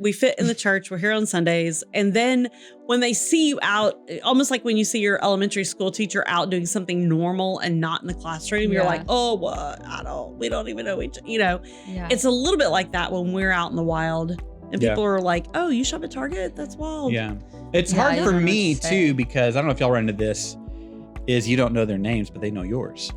we fit in the church. We're here on Sundays. And then when they see you out, almost like when you see your elementary school teacher out doing something normal and not in the classroom, you're like, oh, what? We don't even know It's a little bit like that when we're out in the wild and people are like, oh, you shop at Target? That's wild. Yeah. It's hard for me too, because I don't know if y'all run into this, is you don't know their names, but they know yours.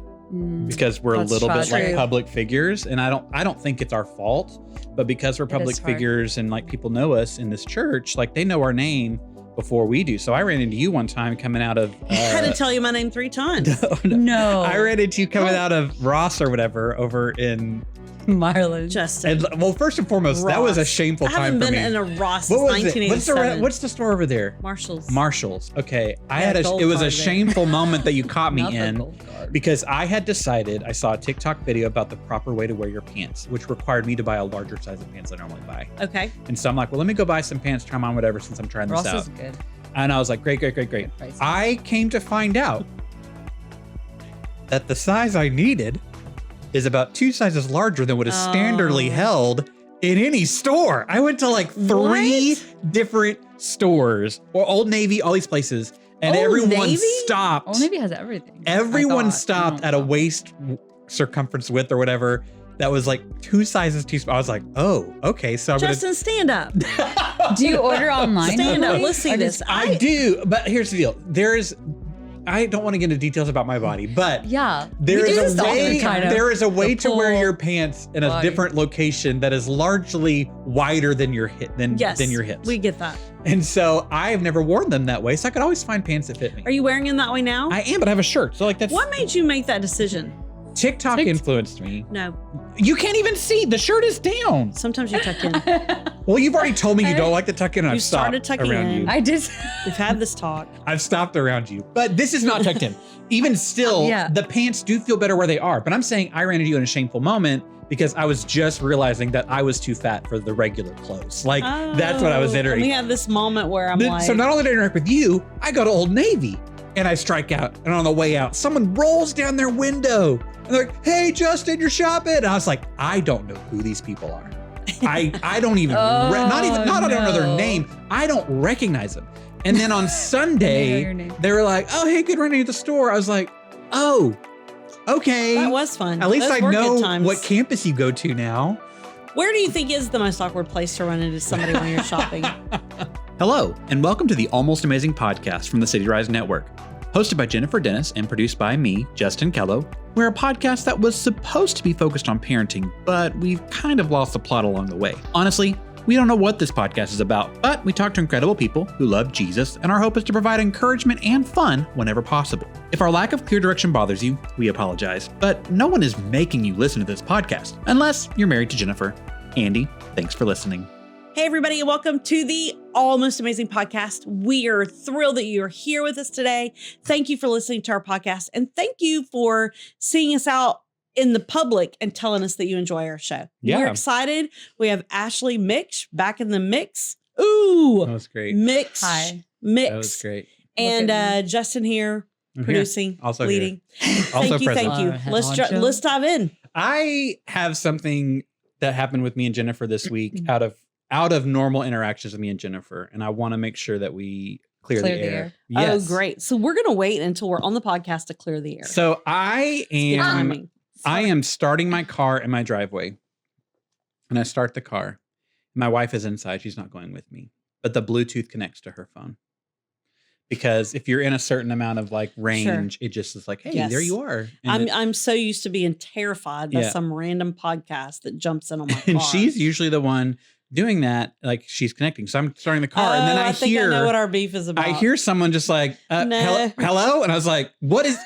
Because we're a little bit like public figures, and I don't think it's our fault, but because we're public figures and like people know us in this church, like they know our name before we do. So I ran into you one time coming out of I had to tell you my name 3 times. No. I ran into you coming out of Ross or whatever over in Marlin. Justin. And, well, first and foremost, Ross. That was a shameful time for me. I haven't been in a Ross since 1987. What's the store over there? Marshalls. Okay. It was a shameful moment that you caught me in, because I had decided, I saw a TikTok video about the proper way to wear your pants, which required me to buy a larger size of pants than I normally buy. Okay. And so I'm like, well, let me go buy some pants, try them on, whatever, since I'm trying this out. Ross is good. And I was like, great. I came to find out that the size I needed is about 2 sizes larger than what is standardly held in any store. I went to like 3 different stores, or Old Navy, all these places, and everyone stopped. Old Navy has everything. Everyone stopped at a waist circumference width or whatever that was like 2 sizes too small. I was like, oh, okay. So Justin, stand up. Do you order online? Stand up. Let's see this. I do, but here's the deal. I don't want to get into details about my body, but there is a way to wear your pants in a different location that is largely wider than your than your hips. We get that. And so I have never worn them that way, so I could always find pants that fit me. Are you wearing them that way now? I am, but I have a shirt. So like that's what made you make that decision? TikTok influenced me. No. You can't even see. The shirt is down. Sometimes you tuck in. Well, you've already told me you don't like to tuck in, and I've stopped around you. I did. We've had this talk. I've stopped around you. But this is not tucked in. Even still, the pants do feel better where they are. But I'm saying I ran into you in a shameful moment because I was just realizing that I was too fat for the regular clothes. Like, that's what I was entering. And we had this moment where I'm like... So not only did I interact with you, I go to Old Navy. And I strike out, and on the way out, someone rolls down their window. And they're like, hey, Justin, you're shopping. And I was like, I don't know who these people are. I don't even, I don't know their name. I don't recognize them. And then on Sunday, they were like, oh, hey, good running to the store. I was like, oh, okay. That was fun. At least I know what campus you go to now. Where do you think is the most awkward place to run into somebody when you're shopping? Hello, and welcome to the Almost Amazing podcast from the CityRise Network. Hosted by Jennifer Dennis and produced by me, Justin Kellough. We're a podcast that was supposed to be focused on parenting, but we've kind of lost the plot along the way. Honestly, we don't know what this podcast is about, but we talk to incredible people who love Jesus, and our hope is to provide encouragement and fun whenever possible. If our lack of clear direction bothers you, we apologize, but no one is making you listen to this podcast, unless you're married to Jennifer. Andy, thanks for listening. Hey, everybody, and welcome to the Almost Amazing podcast. We are thrilled that you are here with us today. Thank you for listening to our podcast, and thank you for seeing us out in the public and telling us that you enjoy our show. Yeah. We're excited. We have Ashley Miksch back in the mix. Ooh. That was great. Mix. Hi. Mix. That was great. And Justin here, producing, also leading. Also Thank you. Let's dive in. I have something that happened with me and Jennifer this week out of normal interactions with me and Jennifer, and I want to make sure that we clear the air. Yes. Oh, great. So we're going to wait until we're on the podcast to clear the air. So I am starting my car in my driveway, and I start the car. My wife is inside. She's not going with me, but the Bluetooth connects to her phone. Because if you're in a certain amount of like range, it just is like, hey, there you are. And I'm so used to being terrified by some random podcast that jumps in on my car. And she's usually the one doing that, like she's connecting. So I'm starting the car, and then I think I know what our beef is about. I hear someone just like, hello? And I was like, what is,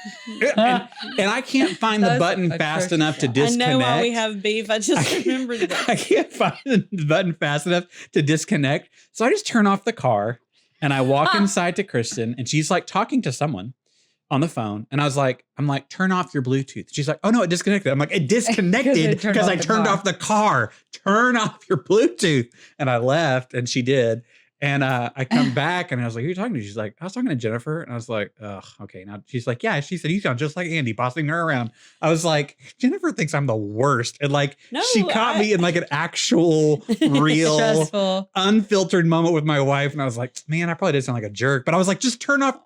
and I can't find the button fast enough to disconnect. I know why we have beef. I just remembered that. I can't find the button fast enough to disconnect. So I just turn off the car, and I walk inside to Kristen, and she's like talking to someone on the phone. And I'm like, turn off your Bluetooth. She's like, oh no, it disconnected. I'm like, it disconnected because I turned off the car. Turn off your Bluetooth. And I left, and she did. And I come back and I was like, who are you talking to? She's like, I was talking to Jennifer. And I was like, ugh, okay. Now she's like, yeah. She said, you sound just like Andy, bossing her around. I was like, Jennifer thinks I'm the worst. And like, she caught me in like an actual, real, Stressful. unfiltered moment with my wife. And I was like, man, I probably did sound like a jerk. But I was like, just turn off.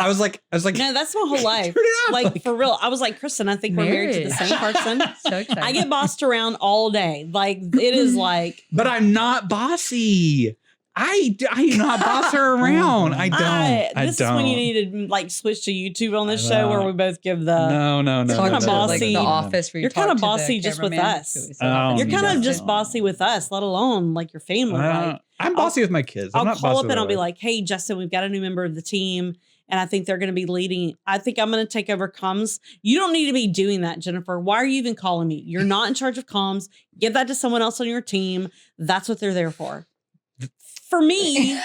I was like, no, that's my whole life. Turn it off. Like for real. I was like, Kristen, I think we're married to the same person. So excited. I get bossed around all day. Like it is like, but I'm not bossy. I do not boss her around. I don't. This is when you need to like switch to YouTube on this show where we both give the no. Talk about Like bossy. the office where You're kind of bossy just with us. You're kind of just bossy with us, let alone like your family. Like, I'm bossy with my kids. I'll call up and I'll be like, hey, Justin, we've got a new member of the team. And I think they're going to be leading. I think I'm going to take over comms. You don't need to be doing that, Jennifer. Why are you even calling me? You're not in charge of comms. Give that to someone else on your team. That's what they're there for. For me,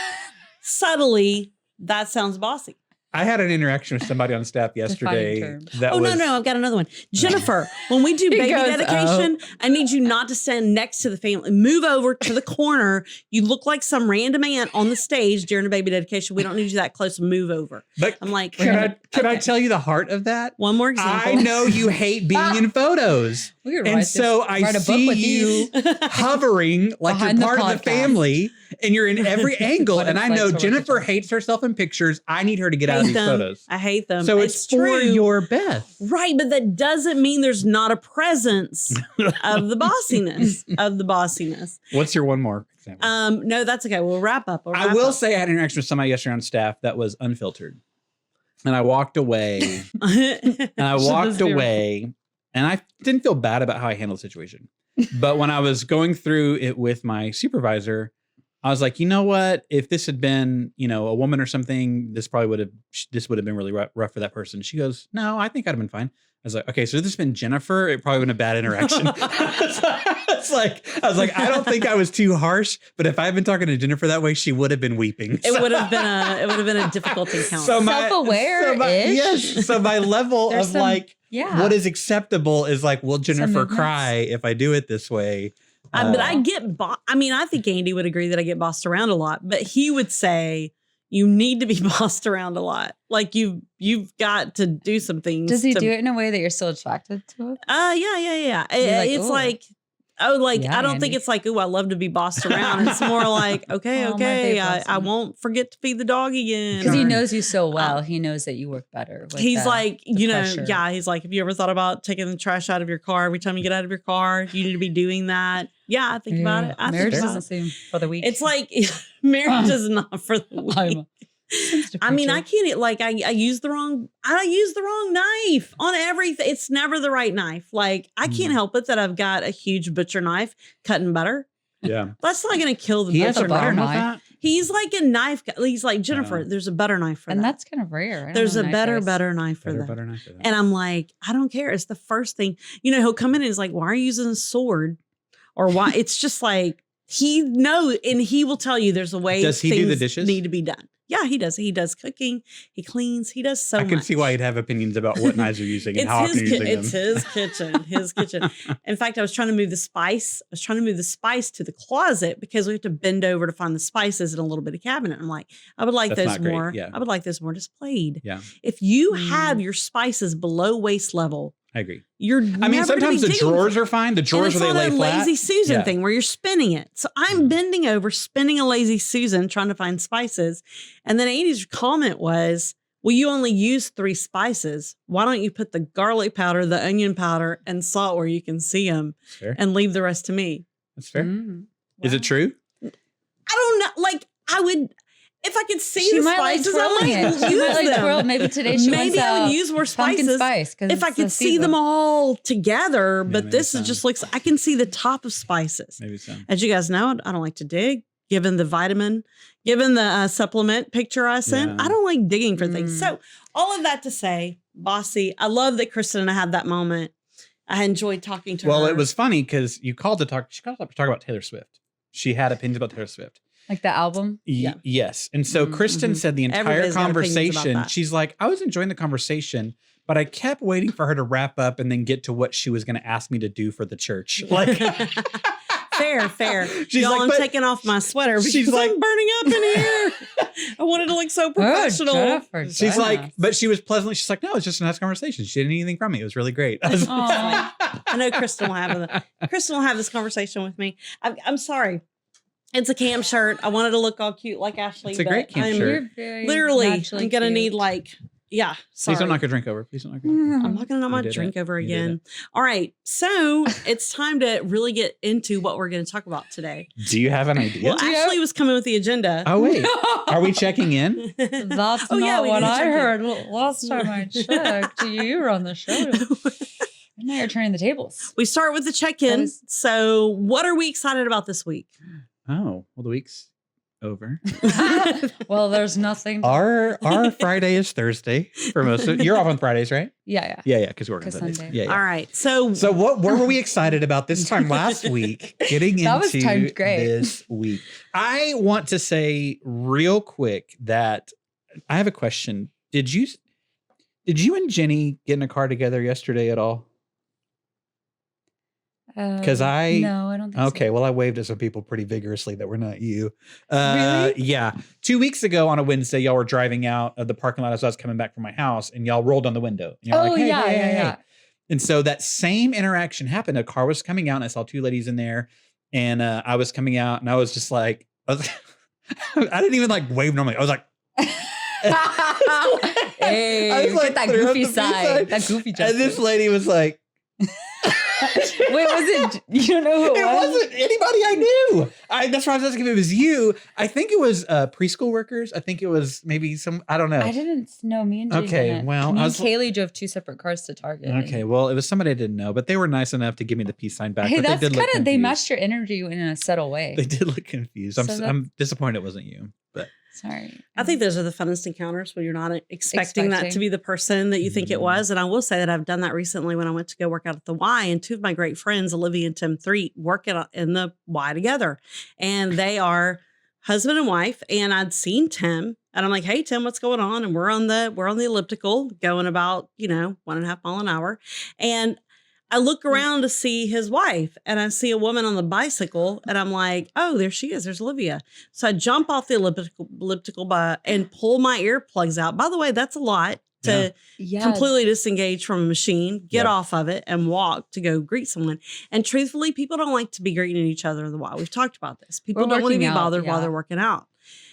subtly, that sounds bossy. I had an interaction with somebody on staff yesterday. No, I've got another one. Jennifer, when we do baby dedication, I need you not to stand next to the family. Move over to the corner. You look like some random aunt on the stage during a baby dedication. We don't need you that close. Move over. But I'm like, can I tell you the heart of that? One more example. I know you hate being in photos. And so I see you hovering like you're part of the family and you're in every angle. And I know Jennifer hates herself in pictures. I need her to get out of these photos. I hate them. So it's for your best. Right. But that doesn't mean there's not a presence of the bossiness. What's your one more example? No, that's okay. We'll wrap up. I will say I had an interaction with somebody yesterday on staff that was unfiltered. And I walked away. And I didn't feel bad about how I handled the situation. But when I was going through it with my supervisor, I was like, you know what? If this had been, a woman or something, this would have been really rough for that person. She goes, no, I think I'd have been fine. I was like, okay, so if this had been Jennifer, it probably been a bad interaction. I was like, I don't think I was too harsh, but if I had been talking to Jennifer that way, she would have been weeping. It would have been a difficult encounter. Self-aware. Yes. So my level of what is acceptable is like, will Jennifer cry if I do it this way? But I think Andy would agree that I get bossed around a lot, but he would say you need to be bossed around a lot. Like you've got to do some things. Does he do it in a way that you're still attracted to it? Yeah. It's like, I don't think it's like, I love to be bossed around. It's more like, okay, I won't forget to feed the dog again. Because he knows you so well. He knows that you work better. He's like, he's like, have you ever thought about taking the trash out of your car every time you get out of your car? You need to be doing that. Yeah, I think about it. Marriage doesn't seem for the weak. It's like marriage is not for the weak. I mean, I can't I use the wrong knife on everything. It's never the right knife. Like I can't help it that I've got a huge butcher knife cutting butter. Yeah. That's not going to kill the butcher knife. He's like a knife. He's like, Jennifer, there's a butter knife for that. And that's kind of rare. There's a better knife for that. And I'm like, I don't care. It's the first thing, he'll come in and he's like, why are you using a sword? Or why? It's just like, he knows, and he will tell you there's a way. Does he do the dishes? Need to be done. Yeah, he does. He does cooking. He cleans. He does so much. I can see why he'd have opinions about what knives you're using and how often you're using them. It's his kitchen. His kitchen. In fact, I was trying to move the spice. To the closet because we have to bend over to find the spices in a little bit of cabinet. I'm like, I would like those more. Yeah. I would like those more displayed. Yeah. If you have your spices below waist level, I agree. Sometimes the drawers are fine. The drawers where they lay flat. Lazy Susan thing where you're spinning it. So I'm bending over, spinning a Lazy Susan, trying to find spices. And then Andy's comment was, well, you only use 3 spices. Why don't you put the garlic powder, the onion powder, and salt where you can see them and leave the rest to me? That's fair. Mm-hmm. Is it true? I don't know. Like I would... If I could see the spices, I might use them. Maybe today I would use more spices. If I could see them all together, but this is just looks. I can see the top of spices. Maybe so. As you guys know, I don't like to dig. Given the supplement picture I sent, I don't like digging for things. So all of that to say, Bossy, I love that Kristen and I had that moment. I enjoyed talking to her. Well, it was funny because she called up to talk about Taylor Swift. She had opinions about Taylor Swift. Like the album? Yes. And so Kristen said the entire conversation, she's like, I was enjoying the conversation, but I kept waiting for her to wrap up and then get to what she was going to ask me to do for the church. Like, Fair. She's Y'all, like, I'm but taking off my sweater because she's like- I'm burning up in here. I wanted to look so professional. Jennifer, she's like, Jennifer. but she was pleasantly, she's like, no, it's just a nice conversation. She didn't need anything from me. It was really great. I was Aw. I know Kristen will have this conversation with me. I'm sorry. It's a camp shirt. I wanted to look all cute like Ashley. It's a great but camp I'm shirt. You're very Literally, naturally I'm gonna cute. need like, yeah. Sorry. Please don't knock your drink over. Please don't knock your drink over. I'm not gonna knock my You did drink it. over You did again. All right, so it's time to really get into what we're going to talk about today. Do you have an idea? Well, Ashley was coming with the agenda. Oh, wait. Are we checking in? That's Oh, yeah, not we what need to I check in. heard last time I checked. You were on the show. And now you're turning the tables. We start with the check-in. So, what are we excited about this week? Oh, well, the week's over. Well, there's nothing. Our Friday is Thursday for most of you're off on Fridays, right? Yeah. Yeah, because we're working 'Cause Sundays. Sunday. Yeah. All right, so So what were we excited about this time last week? Getting That was into timed great. this week. I want to say real quick that I have a question. Did you and Jenny get in a car together yesterday at all? Because No, I don't think Okay, so. well, I waved at some people pretty vigorously that were not you. Really? Yeah. 2 weeks ago on a Wednesday, y'all were driving out of the parking lot as I was coming back from my house, and y'all rolled on the window. And y'all were Oh, like, hey, yeah, hey, yeah, hey, yeah. hey. And so that same interaction happened. A car was coming out, and I saw two ladies in there, and I was coming out, and I was just like, I didn't even like wave normally. I was like, Hey, I was like, get that threw up goofy the peace side. sign. That goofy and gesture. this lady was like, Wait, was it? You don't know who it it was? wasn't anybody I knew. That's why I was asking if it was you. I think it was preschool workers. I think it was maybe some, I don't know. I didn't know. Me and Jay Okay, didn't. well, me I and was- Kaylee drove two separate cars to Target. Okay, well, it was somebody I didn't know, but they were nice enough to give me the peace sign back. Hey, but that's they did look kind of, they confused. matched your energy in a subtle way. They did look confused. So I'm disappointed it wasn't you. But Sorry. I think those are the funnest encounters when you're not expecting that to be the person that you think it Mhm. was. And I will say that I've done that recently when I went to go work out at the Y, and two of my great friends, Olivia and Tim Threet, work in the Y together. And they are husband and wife. And I'd seen Tim, and I'm like, hey, Tim, what's going on? And we're on the elliptical going about, 1.5 miles an hour. And I look around to see his wife, and I see a woman on the bicycle, and I'm like, oh, there she is. There's Olivia. So I jump off the elliptical and pull my earplugs out. By the way, that's a lot to completely disengage from a machine, get off of it, and walk to go greet someone. And truthfully, people don't like to be greeting each other in the wild. We've talked about this. People don't want to be bothered while they're working out.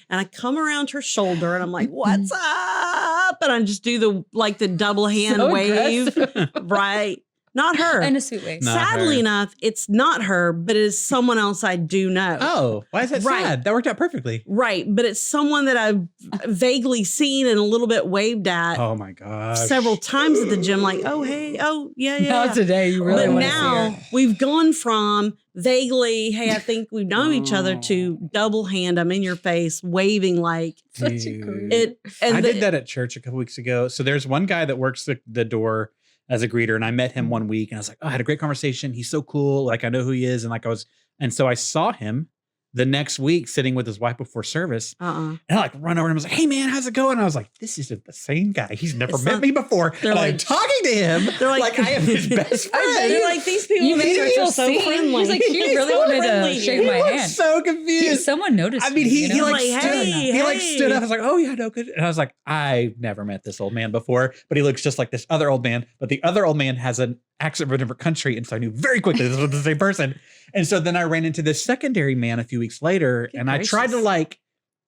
And I come around her shoulder, and I'm like, what's up? And I just do the double hand wave. Right. Not her. In a sweet way. No. Sadly enough, it's not her, but it is someone else I do know. oh, why is that Right. sad? That worked out perfectly. Right. But it's someone that I've vaguely seen and a little bit waved at Oh my gosh. several times at the gym, like, oh, hey, oh, yeah. Not today. You really But want to see now her. we've gone from vaguely, hey, I think we've known each other, to double hand, I'm in your face, waving like Such a Dude. creep. it. And I did that at church a couple weeks ago. So there's one guy that works the door as a greeter, and I met him one week, and I was like, oh, I had a great conversation. He's so cool. Like, I know who he is. And so I saw him the next week sitting with his wife before service. And I run over and I was like, hey man, how's it going? And I was like, this isn't the same guy. He's never It's met not- me before. they're And I'm like- talking to him. They're like I am his best friend. They're like, these people You in made church me feel are so seen. friendly. He's like, you really so wanted friendly to shake here. my He hand. was so confused. Someone noticed. I mean, me, he you know? like Like, stood. hey, he like hey. stood up. I was like, oh yeah, no good. And I was like, I've never met this old man before, but he looks just like this other old man. But the other old man has an accent from a different country, and so I knew very quickly this was the same person. And so then I ran into this secondary man a few weeks later, Good and I tried to gracious.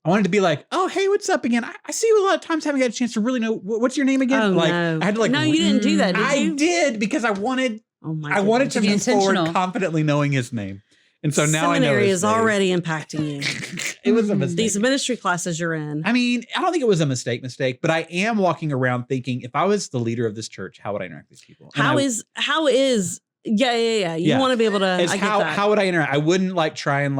I wanted to be like, oh hey, what's up again? I see you a lot of times. Haven't had a chance to really know what's your name again. Oh, like no. I had to No, you didn't do that, did I you? did because I wanted Oh my I wanted to goodness. be move forward intentional. confidently knowing his name. And so now I know Seminary his is name. already impacting you. It was a mistake. These ministry classes you're in. I mean, I don't think it was a mistake, but I am walking around thinking, if I was the leader of this church, how would I interact with these people? And How is yeah. You Yeah. want to be able to is I get how that. how would I interact? I wouldn't try and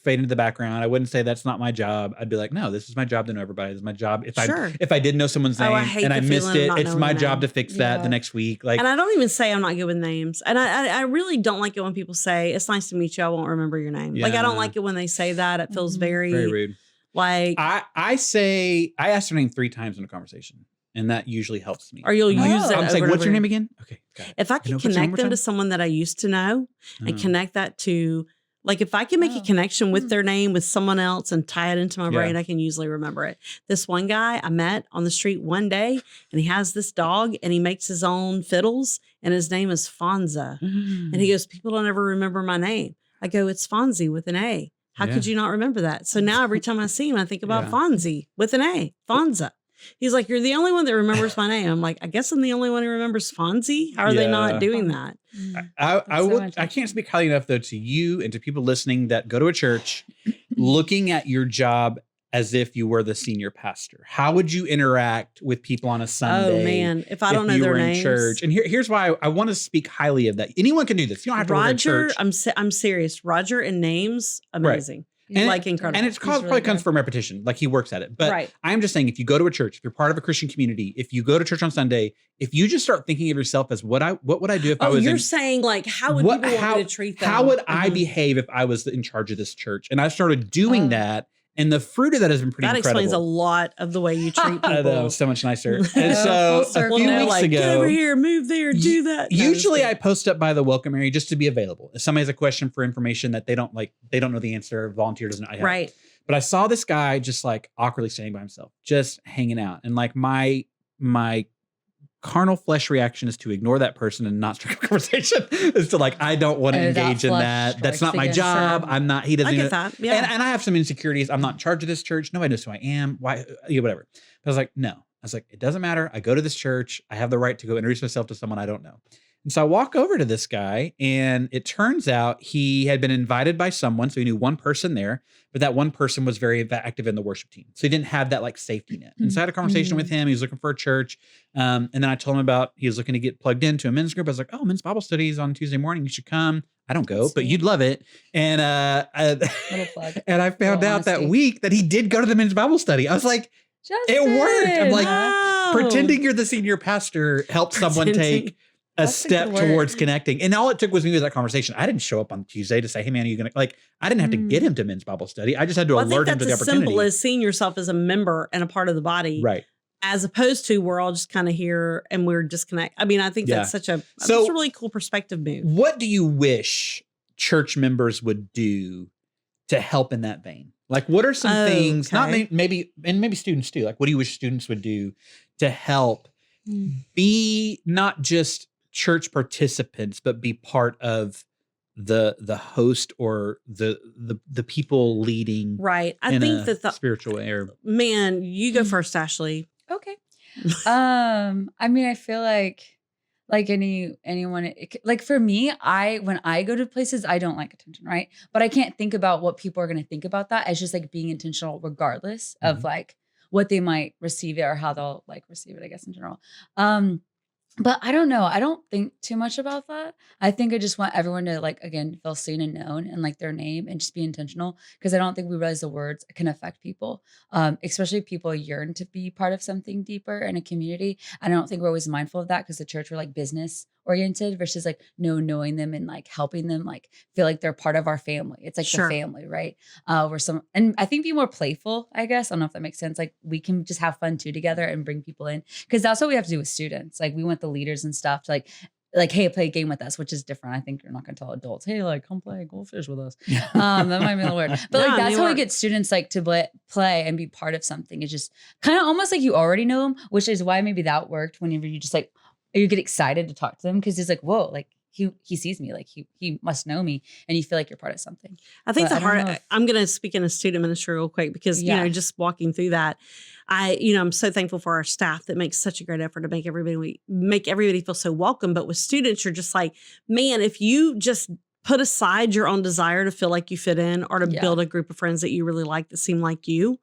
fade into the background. I wouldn't say that's not my job. I'd be like, no, this is my job to know everybody. This is my job. Sure. If I did know someone's Oh, name I hate and I the missed feeling of it, not it's knowing my the job name. to fix that Yeah. the next week. and I don't even say I'm not good with names. And I really don't like it when people say, it's nice to meet you, I won't remember your name. Like, I don't Yeah. like it when they say that. It feels Mhm. very rude. like, I asked her name 3 times in a conversation, and that usually helps me. or you'll I'm like, use it I'm saying, over and what's your over name again? Okay, got it. If I Can can I put your name connect one them more to time? someone that I used to know and Oh. connect that to Like if I can make a connection with their name with someone else and tie it into my brain, I can usually remember it. This one guy I met on the street one day, and he has this dog and he makes his own fiddles, and his name is Fonza. And he goes, people don't ever remember my name. I go, it's Fonzie with an A. How could you not remember that? So now every time I see him, I think about Fonzie with an A, Fonza. He's like, you're the only one that remembers my name. I'm like, I guess I'm the only one who remembers Fonzie. How are they not doing that? I can't speak highly enough though to you and to people listening that go to a church looking at your job as if you were the senior pastor. How would you interact with people on a Sunday? Oh man, if I don't know their names. Church? And here's why I want to speak highly of that. Anyone can do this. You don't have to work at church. I'm serious. Roger and names, amazing. Right. And like incredible. And it's probably comes from repetition. Like he works at it. But I'm just saying, if you go to a church, if you're part of a Christian community, if you go to church on Sunday, if you just start thinking of yourself as what would I do if I was you're saying like, how would people want me to treat them? How would I behave if I was in charge of this church? And I started doing that. And the fruit of that has been pretty incredible. That explains a lot of the way you treat people. I know, so much nicer. And so a few weeks ago, get over here, move there, do that. Usually I post up by the welcome area just to be available. If somebody has a question for information that they don't know the answer, volunteer doesn't know. Right. But I saw this guy just like awkwardly standing by himself, just hanging out. And like my carnal flesh reaction is to ignore that person and not strike a conversation. It's to like, I don't want to engage in that. That's not my job. I'm not, he doesn't. I get that. Yeah. And I have some insecurities. I'm not in charge of this church. Nobody knows who I am. Why, whatever. But I was like, no. I was like, it doesn't matter. I go to this church. I have the right to go introduce myself to someone I don't know. And so I walk over to this guy, and it turns out he had been invited by someone. So he knew one person there, but that one person was very active in the worship team. So he didn't have that like safety net. And so I had a conversation with him. He was looking for a church. And then I told him about, he was looking to get plugged into a men's group. I was like, oh, men's Bible studies on Tuesday morning. You should come. I don't go, but you'd love it. And little plug. And I found out that week that he did go to the men's Bible study. I was like, Justin, it worked. I'm like, pretending you're the senior pastor helped someone take a step towards connecting. And all it took was me with that conversation. I didn't show up on Tuesday to say, hey man, are you going to like, I didn't have to get him to men's Bible study. I just had to alert him to the opportunity. That's as simple as seeing yourself as a member and a part of the body. Right. As opposed to we're all just kind of here and we're disconnected. I mean, I think that's that's a really cool perspective move. What do you wish church members would do to help in that vein? Like, what are some things, not maybe students too, like what do you wish students would do to help be not just church participants, but be part of the host or the people leading. Right. I think that the spiritual way. Or man, you go first, Ashley. Okay. I mean, I feel like anyone, like for me, when I go to places, I don't like attention, right? But I can't think about what people are going to think about that as just like being intentional, regardless of like what they might receive it or how they'll like receive it, I guess in general. But I don't know. I don't think too much about that. I think I just want everyone to like, again, feel seen and known and like their name and just be intentional. Because I don't think we realize the words can affect people, especially if people yearn to be part of something deeper in a community. And I don't think we're always mindful of that because the church, we're like business oriented versus like knowing them and like helping them like feel like they're part of our family. It's like the family, right? And I think be more playful, I guess. I don't know if that makes sense. Like we can just have fun too together and bring people in because that's what we have to do with students. Like we want the leaders and stuff to like, hey, play a game with us, which is different. I think you're not going to tell adults, hey, like come play goldfish with us. That might be a little weird, but like that's how we get students like to play and be part of something. It's just kind of almost like you already know them, which is why maybe that worked whenever you just like, you get excited to talk to them because it's like, whoa, like he sees me, like he must know me, and you feel like you're part of something. I think I'm going to speak in a student ministry real quick because, you know, just walking through that, I'm so thankful for our staff that makes such a great effort to make everybody feel so welcome. But with students, you're just like, man, if you just put aside your own desire to feel like you fit in or to build a group of friends that you really like that seem like you,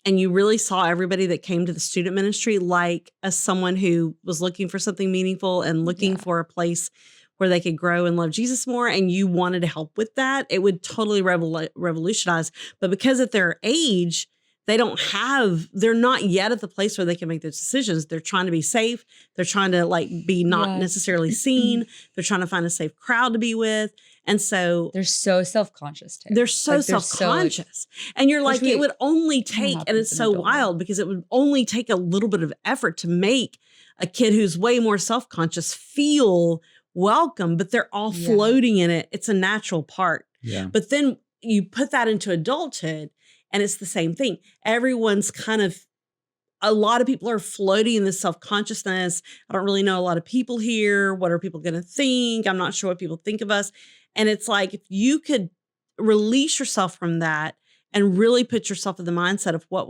and you really saw everybody that came to the student ministry like as someone who was looking for something meaningful and looking for a place where they could grow and love Jesus more, and you wanted to help with that, it would totally revolutionize. But because at their age, they're not yet at the place where they can make those decisions. They're trying to be safe. They're trying to like be not necessarily seen. They're trying to find a safe crowd to be with. And so they're so self-conscious too. They're so self-conscious. And you're like, it would only take, and it's so wild because it would only take a little bit of effort to make a kid who's way more self-conscious feel welcome, but they're all floating in it. It's a natural part. Yeah. But then you put that into adulthood and it's the same thing. Everyone's a lot of people are floating in this self-consciousness. I don't really know a lot of people here. What are people going to think? I'm not sure what people think of us. And it's like, if you could release yourself from that and really put yourself in the mindset of what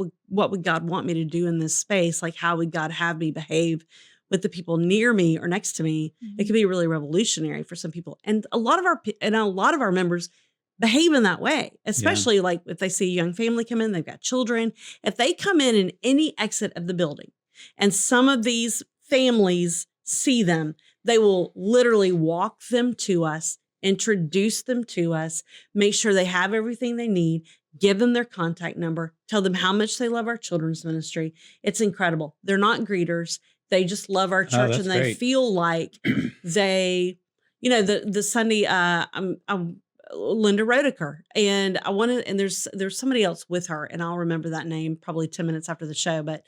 would God want me to do in this space? Like, how would God have me behave with the people near me or next to me? It could be really revolutionary for some people. And a lot of our members behave in that way, especially like if they see a young family come in, they've got children. If they come in any exit of the building and some of these families see them, they will literally walk them to us, introduce them to us, make sure they have everything they need, give them their contact number, tell them how much they love our children's ministry. It's incredible. They're not greeters. They just love our church and they great. feel like they, the Sunday, I'm Linda Roediker, and there's somebody else with her, and I'll remember that name probably 10 minutes after the show, but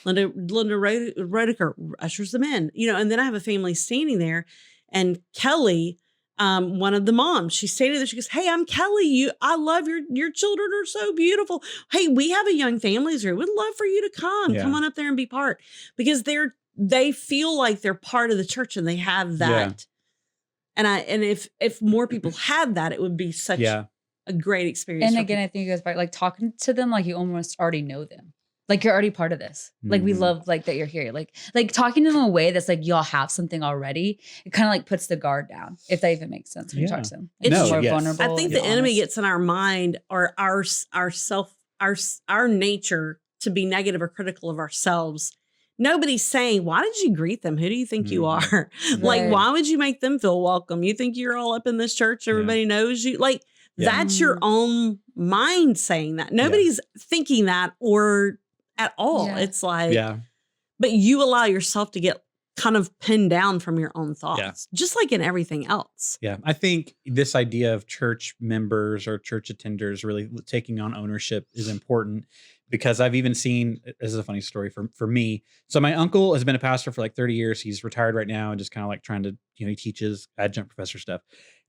Linda Roediker ushers them in, and then I have a family standing there, and Kelly, one of the moms, she's standing there, she goes, "Hey, I'm Kelly. I love your children are so beautiful. Hey, we have a young families here. We'd love for you to come. Yeah. Come on up there and be part," because they feel like they're part of the church and they have that. Yeah. And if more people had that, it would be such a great experience. And again, I think it goes back, like talking to them like you almost already know them. Like you're already part of this. Like we love like that you're here. Like talking to them in a way that's like y'all have something already. It kind of like puts the guard down, if that even makes sense when you talk to them. It's more vulnerable. I think the enemy gets in our mind or our nature to be negative or critical of ourselves. Nobody's saying, "Why did you greet them? Who do you think you are?" Like, why would you make them feel welcome? You think you're all up in this church? Everybody knows you. Like, that's your own mind saying that. Nobody's thinking that or at all. Yeah. It's like, but you allow yourself to get kind of pinned down from your own thoughts, just like in everything else. Yeah. I think this idea of church members or church attenders really taking on ownership is important. Because I've even seen, this is a funny story for me. So my uncle has been a pastor for like 30 years. He's retired right now and just kind of like trying to, he teaches adjunct professor stuff.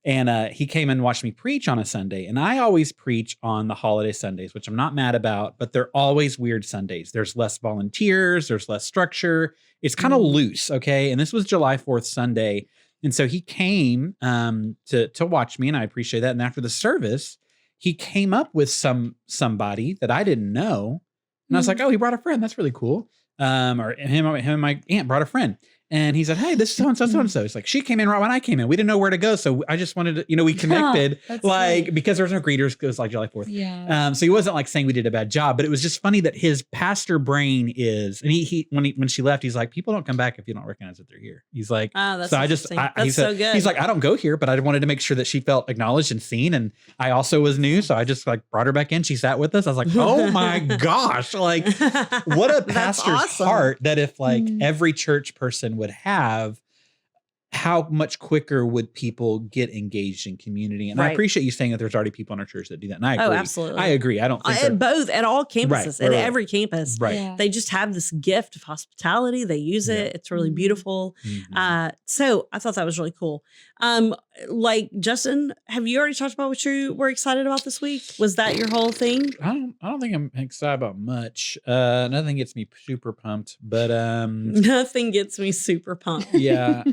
And he came and watched me preach on a Sunday. And I always preach on the holiday Sundays, which I'm not mad about, but they're always weird Sundays. There's less volunteers. There's less structure. It's kind of loose. Okay. And this was July 4th Sunday. And so he came to watch me, and I appreciate that. And after the service, he came up with somebody that I didn't know. And I was like, "Oh, he brought a friend. That's really cool." Or him and my aunt brought a friend. And he said, "Hey, this is so-and-so, so-and-so." It's like, she came in right when I came in. We didn't know where to go. So I just wanted to, we connected because there was no greeters. It was like July 4th. Yeah. So he wasn't like saying we did a bad job, but it was just funny that his pastor brain is, and when she left, he's like, "People don't come back if you don't recognize that they're here." He's like, that's so that's so good. He's like, "I don't go here, but I wanted to make sure that she felt acknowledged and seen." And I also was new. So I just like brought her back in. She sat with us. I was like, "Oh my gosh." Like, what a pastor's heart that if like every church person would have, how much quicker would people get engaged in community? And I appreciate you saying that there's already people in our church that do that. And I agree. Oh, absolutely. I agree. I don't think at all campuses, at every campus, They just have this gift of hospitality. They use it. It's really beautiful. So I thought that was really cool. Like Justin, have you already talked about what you were excited about this week? Was that your whole thing? I don't think I'm excited about much. Nothing gets me super pumped, but nothing gets me super pumped. Yeah.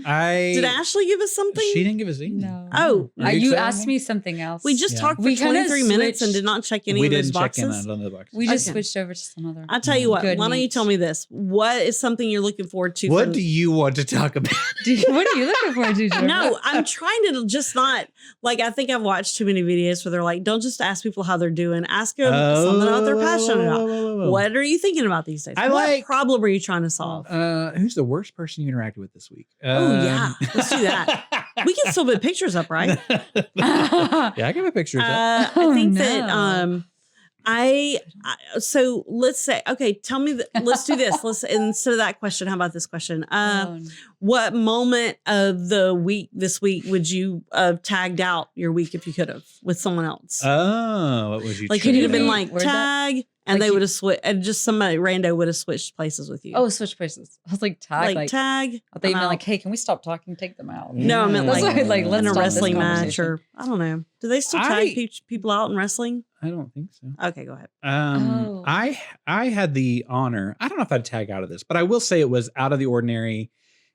Did Ashley give us something? She didn't give us anything. No. Oh, you asked me something else. We just talked for 23 minutes and did not check any of those boxes. We didn't check in on the boxes. We just switched over to some other. I'll tell you what. Why don't you tell me this? What is something you're looking forward to? What do you want to talk about? What are you looking forward to, Jennifer? No, I'm trying to just not, like, I think I've watched too many videos where they're like, don't just ask people how they're doing. Ask them something about they're passionate about. What are you thinking about these days? What problem are you trying to solve? Who's the worst person you interacted with this week? Oh, yeah. Let's do that. We can still put pictures up, right? Yeah, I can put pictures up. I think that so let's say, okay, tell me let's do this. Instead of that question, how about this question? What moment of the week this week would you have tagged out your week if you could have with someone else? Oh, what would you like? Could you have been like, And Like they would have switched, and just somebody rando would have switched places with you. Oh, switch places. I was like, tag. like tag. I thought you I'm meant out. like, hey, can we stop talking? Take them out. No, I meant That's like, why, like, let's in a stop this wrestling match conversation. or I don't know. Do they still tag people out in wrestling? I don't think so. Okay, go ahead. I had the honor. I don't know if I'd tag out of this, but I will say it was out of the ordinary.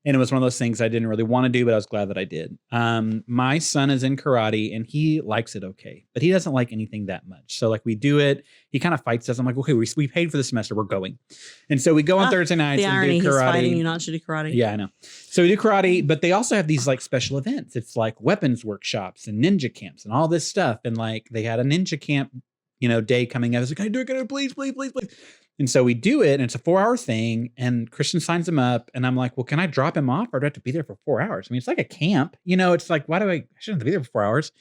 And it was one of those things I didn't really want to do, but I was glad that I did. My son is in karate and he likes it okay, but he doesn't like anything that much. So like we do it. He kind of fights us. I'm like, okay, we paid for the semester. We're going. And so we go on Thursday nights the and irony, do karate. he's fighting you not to do karate. Yeah, I know. So we do karate, but they also have these like special events. It's like weapons workshops and ninja camps and all this stuff. And like they had a ninja camp, day coming up. I was like, can I do it? Please. And so we do it, and it's a 4-hour thing, and Christian signs him up, and I'm like, well, can I drop him off, or do I have to be there for 4 hours? I mean, it's like a camp, it's like, why do I shouldn't have to be there for 4 hours?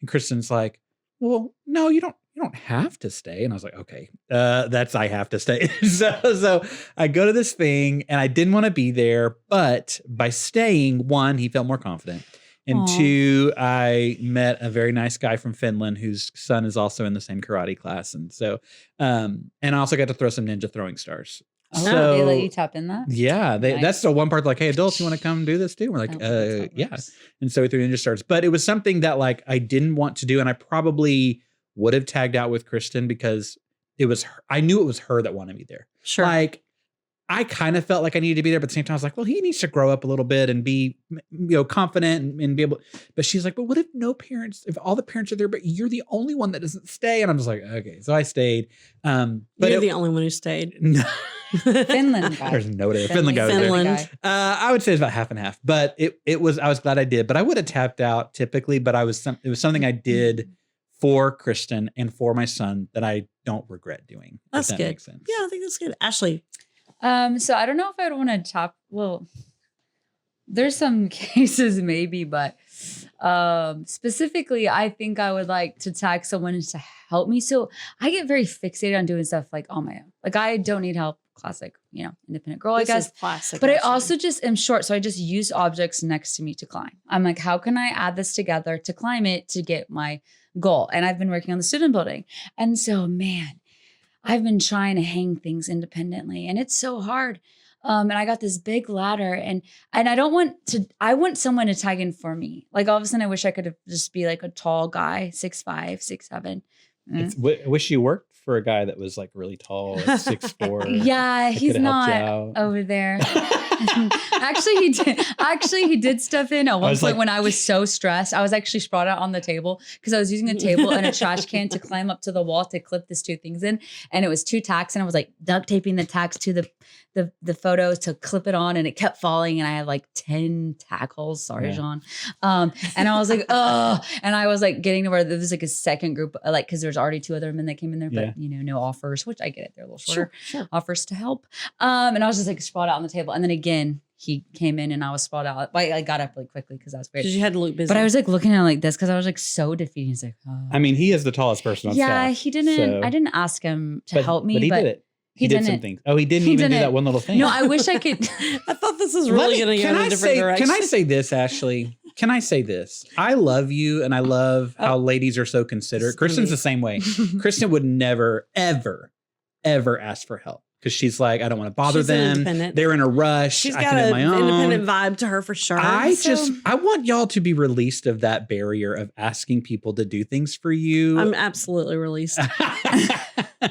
And Christian's like, well, no, you don't have to stay. And I was like, okay, I have to stay. So I go to this thing, and I didn't want to be there, but by staying, one, he felt more confident. And Aww. 2, I met a very nice guy from Finland whose son is also in the same karate class. And so, and I also got to throw some ninja throwing stars. Oh, so, they let you tap in that? Yeah. Nice. That's the one part like, hey, adults, you want to come do this too? We're like, yeah. And so we threw ninja stars. But it was something that like I didn't want to do. And I probably would have tagged out with Kristen because I knew it was her that wanted me there. Sure. Like, I kind of felt like I needed to be there, but at the same time, I was like, well, he needs to grow up a little bit and be, confident and be able. But she's like, but what if if all the parents are there, but you're the only one that doesn't stay? And I'm just like, okay, so I stayed. But you're the only one who stayed. No. Finland guy. There's no day. Finland guy. Finland. I would say it's about half and half, but I was glad I did. But I would have tapped out typically, but it was something I did for Kristen and for my son that I don't regret doing. That's if that good. Makes sense. Yeah, I think that's good. Ashley. So I don't know if I'd want to top. Well, there's some cases maybe, but specifically, I think I would like to tag someone to help me. So I get very fixated on doing stuff like on my own. Like I don't need help. Classic, independent girl, I guess. Classic. But I also just am short, so I just use objects next to me to climb. I'm like, how can I add this together to climb it to get my goal? And I've been working on the student building, and so man. I've been trying to hang things independently and it's so hard. And I got this big ladder and I want someone to tag in for me. Like all of a sudden I wish I could just be like a tall guy, 6'5", 6'7". I wish you worked for a guy that was like really tall, like 6'4". Yeah, he's not over there. Actually, he did stuff in at one point when I was so stressed. I was actually sprawled out on the table because I was using a table and a trash can to climb up to the wall to clip these 2 things in. And it was 2 tacks. And I was like duct taping the tacks to the photos to clip it on. And it kept falling. And I had like 10 tackles. Sorry, Jean. And I was like, oh. And I was like getting to where there was like a second group, like, because there's already 2 other men that came in there, but no offers, which I get it. They're a little shorter. Sure. Offers to help. And I was just like sprawled out on the table. And then again, he came in and I was sprawled out. I got up really quickly because I was weird. Because you had to look busy. But I was like looking at him like this because I was like so defeated. He's like, oh. I mean, he is the tallest person on staff. Yeah, he didn't. So. I didn't ask him to help me, but he did it. He did some things. Oh, he didn't even do that one little thing. No, I wish I could. I thought this was really going to go in a different direction. Can I say this, Ashley? Can I say this? I love you and I love how ladies are so considerate. Kristen's the same way. Kristen would never, ever, ever ask for help. Because she's like, I don't want to bother them. They're in a rush. She's I got can do an my own independent vibe to her for sure. I want y'all to be released of that barrier of asking people to do things for you. I'm absolutely released.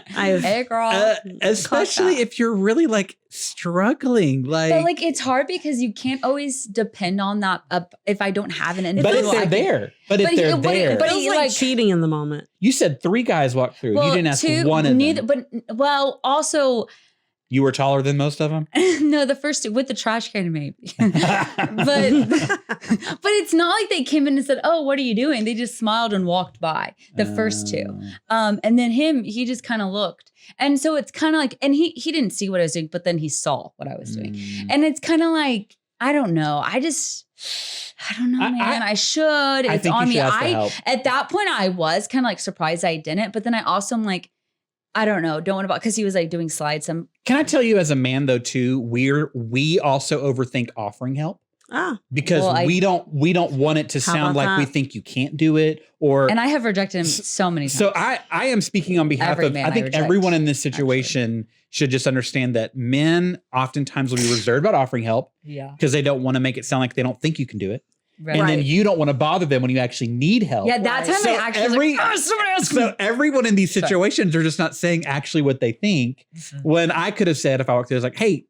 Hey, girl. Especially if you're really like struggling. But like it's hard because you can't always depend on that if I don't have an individual. But if they're there. But if they're there. But it's like cheating in the moment. You said 3 guys walked through. Well, you didn't ask one of them. But also... You were taller than most of them? No, the first 2 with the trash can maybe. but it's not like they came in and said, oh, what are you doing? They just smiled and walked by the first 2. And then he just kind of looked. And so it's kind of like, and he didn't see what I was doing, but then he saw what I was doing. And it's kind of like, I don't know. I don't know, man. I should. It's on me. At that point, I was kind of like surprised I didn't. But then I also am like, I don't know. Don't want to, because he was like doing slides. Can I tell you as a man though, too, we also overthink offering help. because we don't want it to sound like we think you can't do it, or. And I have rejected him so many times. So I am speaking on behalf of, I think everyone in this situation should just understand that men oftentimes will be reserved about offering help because they don't want to make it sound like they don't think you can do it. Right. And then you don't want to bother them when you actually need help. Yeah, that time I actually somebody else. So everyone in these situations are just not saying actually what they think. When I could have said, if I walked through, I was like, hey,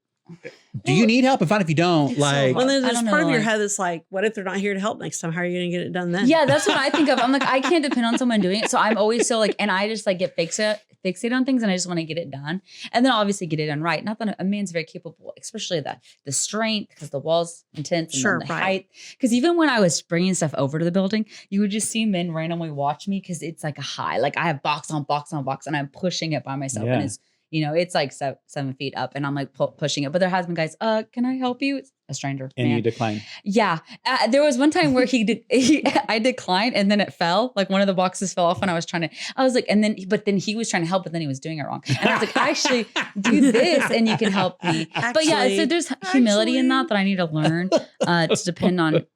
do you need help? And fine if you don't. Like, well, then there's part of your head that's like, what if they're not here to help next time? How are you going to get it done then? Yeah, that's what I think of. I'm like, I can't depend on someone doing it. So I'm always so like, and I just like get fixated on things, and I just want to get it done. And then obviously get it done right. Not that a man's very capable, especially the strength, because the wall's intense and then the height. Because even when I was bringing stuff over to the building, you would just see men randomly watch me because it's like a high. Like I have box on box on box, and I'm pushing it by myself. And it's, it's like 7 feet up, and I'm like pushing it. But there has been guys, can I help you? It's a stranger. And you decline. Yeah. There was one time where I declined, and then it fell. Like one of the boxes fell off when I was like, but then he was trying to help, but then he was doing it wrong. And I was like, actually do this and you can help me. But yeah, so there's humility in that I need to learn to depend on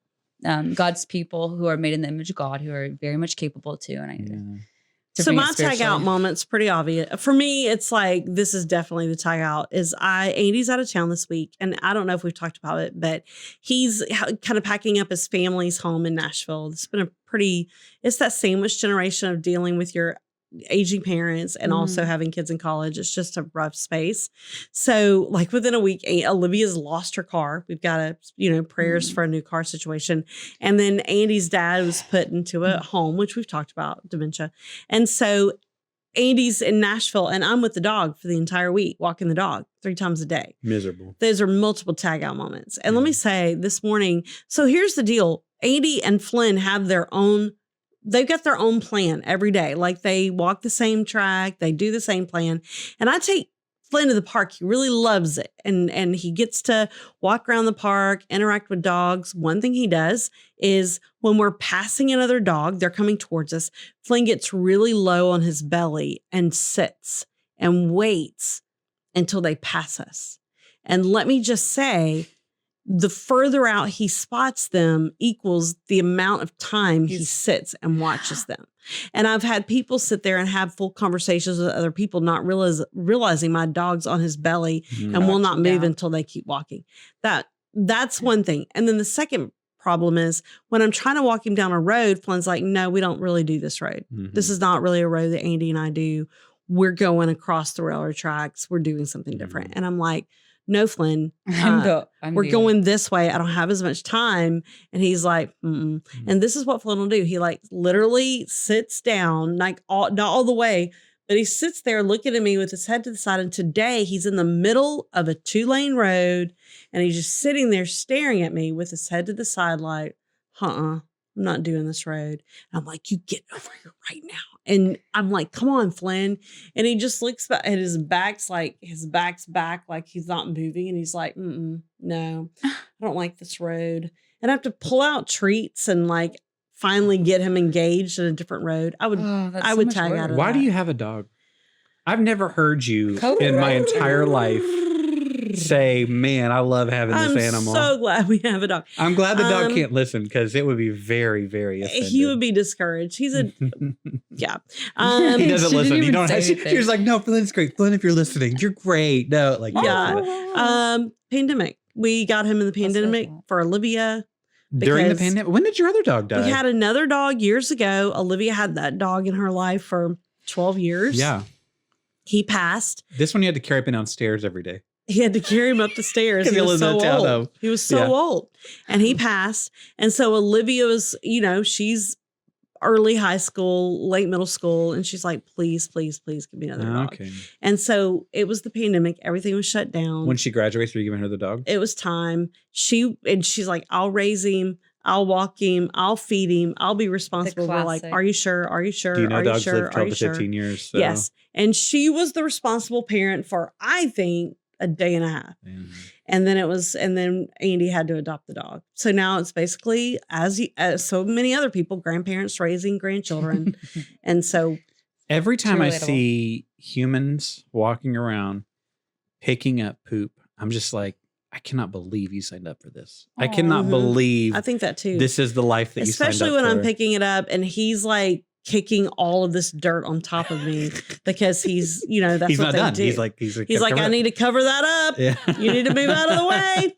God's people who are made in the image of God, who are very much capable too. And I need to. So my tag out moment's pretty obvious. For me, it's like, this is definitely the tag out is Andy's out of town this week. And I don't know if we've talked about it, but he's kind of packing up his family's home in Nashville. It's been it's that sandwich generation of dealing with your aging parents and also having kids in college. It's just a rough space. So like within a week, Olivia's lost her car. We've got prayers for a new car situation. And then Andy's dad was put into a home, which we've talked about, dementia. And so Andy's in Nashville and I'm with the dog for the entire week, walking the dog 3 times a day. Miserable. Those are multiple tag out moments. And let me say this morning, so here's the deal. Andy and Flynn have they've got their own plan every day. Like they walk the same track, they do the same plan. And I take Flynn to the park. He really loves it. And he gets to walk around the park, interact with dogs. One thing he does is when we're passing another dog, they're coming towards us, Flynn gets really low on his belly and sits and waits until they pass us. And let me just say, the further out he spots them equals the amount of time he sits and watches them. And I've had people sit there and have full conversations with other people, not realizing my dog's on his belly and will not move until they keep walking. That's one thing. And then the second problem is when I'm trying to walk him down a road, Flynn's like, no, we don't really do this road. This is not really a road that Andy and I do. We're going across the railroad tracks. We're doing something different. And I'm like, no, Flynn, we're going this way. I don't have as much time. And he's like, And this is what Flynn will do. He like literally sits down, like not all the way, but he sits there looking at me with his head to the side. And today he's in the middle of a 2-lane road and he's just sitting there staring at me with his head to the side like, I'm not doing this road. And I'm like, you get over here right now. And I'm like, come on, Flynn. And he just looks back at his back's back, like he's not moving. And he's like, no, I don't like this road. And I have to pull out treats and like finally get him engaged in a different road. I would tag out of Why do you have a dog? I've never heard you in my entire life say, man, I love having this animal. I'm so glad we have a dog. I'm glad the dog can't listen because it would be very, very offended. He would be discouraged. He's a, yeah. He doesn't listen. You don't have to. She was like, no, Flynn's great. Flynn, if you're listening, you're great. No, like, yeah. Pandemic. We got him in the pandemic for Olivia. During the pandemic? When did your other dog die? We had another dog years ago. Olivia had that dog in her life for 12 years. Yeah. He passed. This one you had to carry up and down stairs every day. He had to carry him up the stairs. He was so old. He was so old. And he passed. And so Olivia was, she's early high school, late middle school. And she's like, please, please, please give me another dog. And so it was the pandemic. Everything was shut down. When she graduates, were you giving her the dog? It was time. She's like, I'll raise him. I'll walk him. I'll feed him. I'll be responsible. We're like, are you sure? Are you sure? Do you know are dogs you sure? live 12 to 15 years? So. Yes. And she was the responsible parent for, I think, a day and a half. And then Andy had to adopt the dog. So now it's basically as so many other people, grandparents raising grandchildren. And so every time I see humans walking around picking up poop, I'm just like, I cannot believe you signed up for this. I cannot Mhm. believe I think that too. this is the life that you signed up for. Especially when I'm picking it up and he's like kicking all of this dirt on top of me because he's, that's he's what not they done. do. He's like, I need to cover that up. Yeah. You need to move out of the way.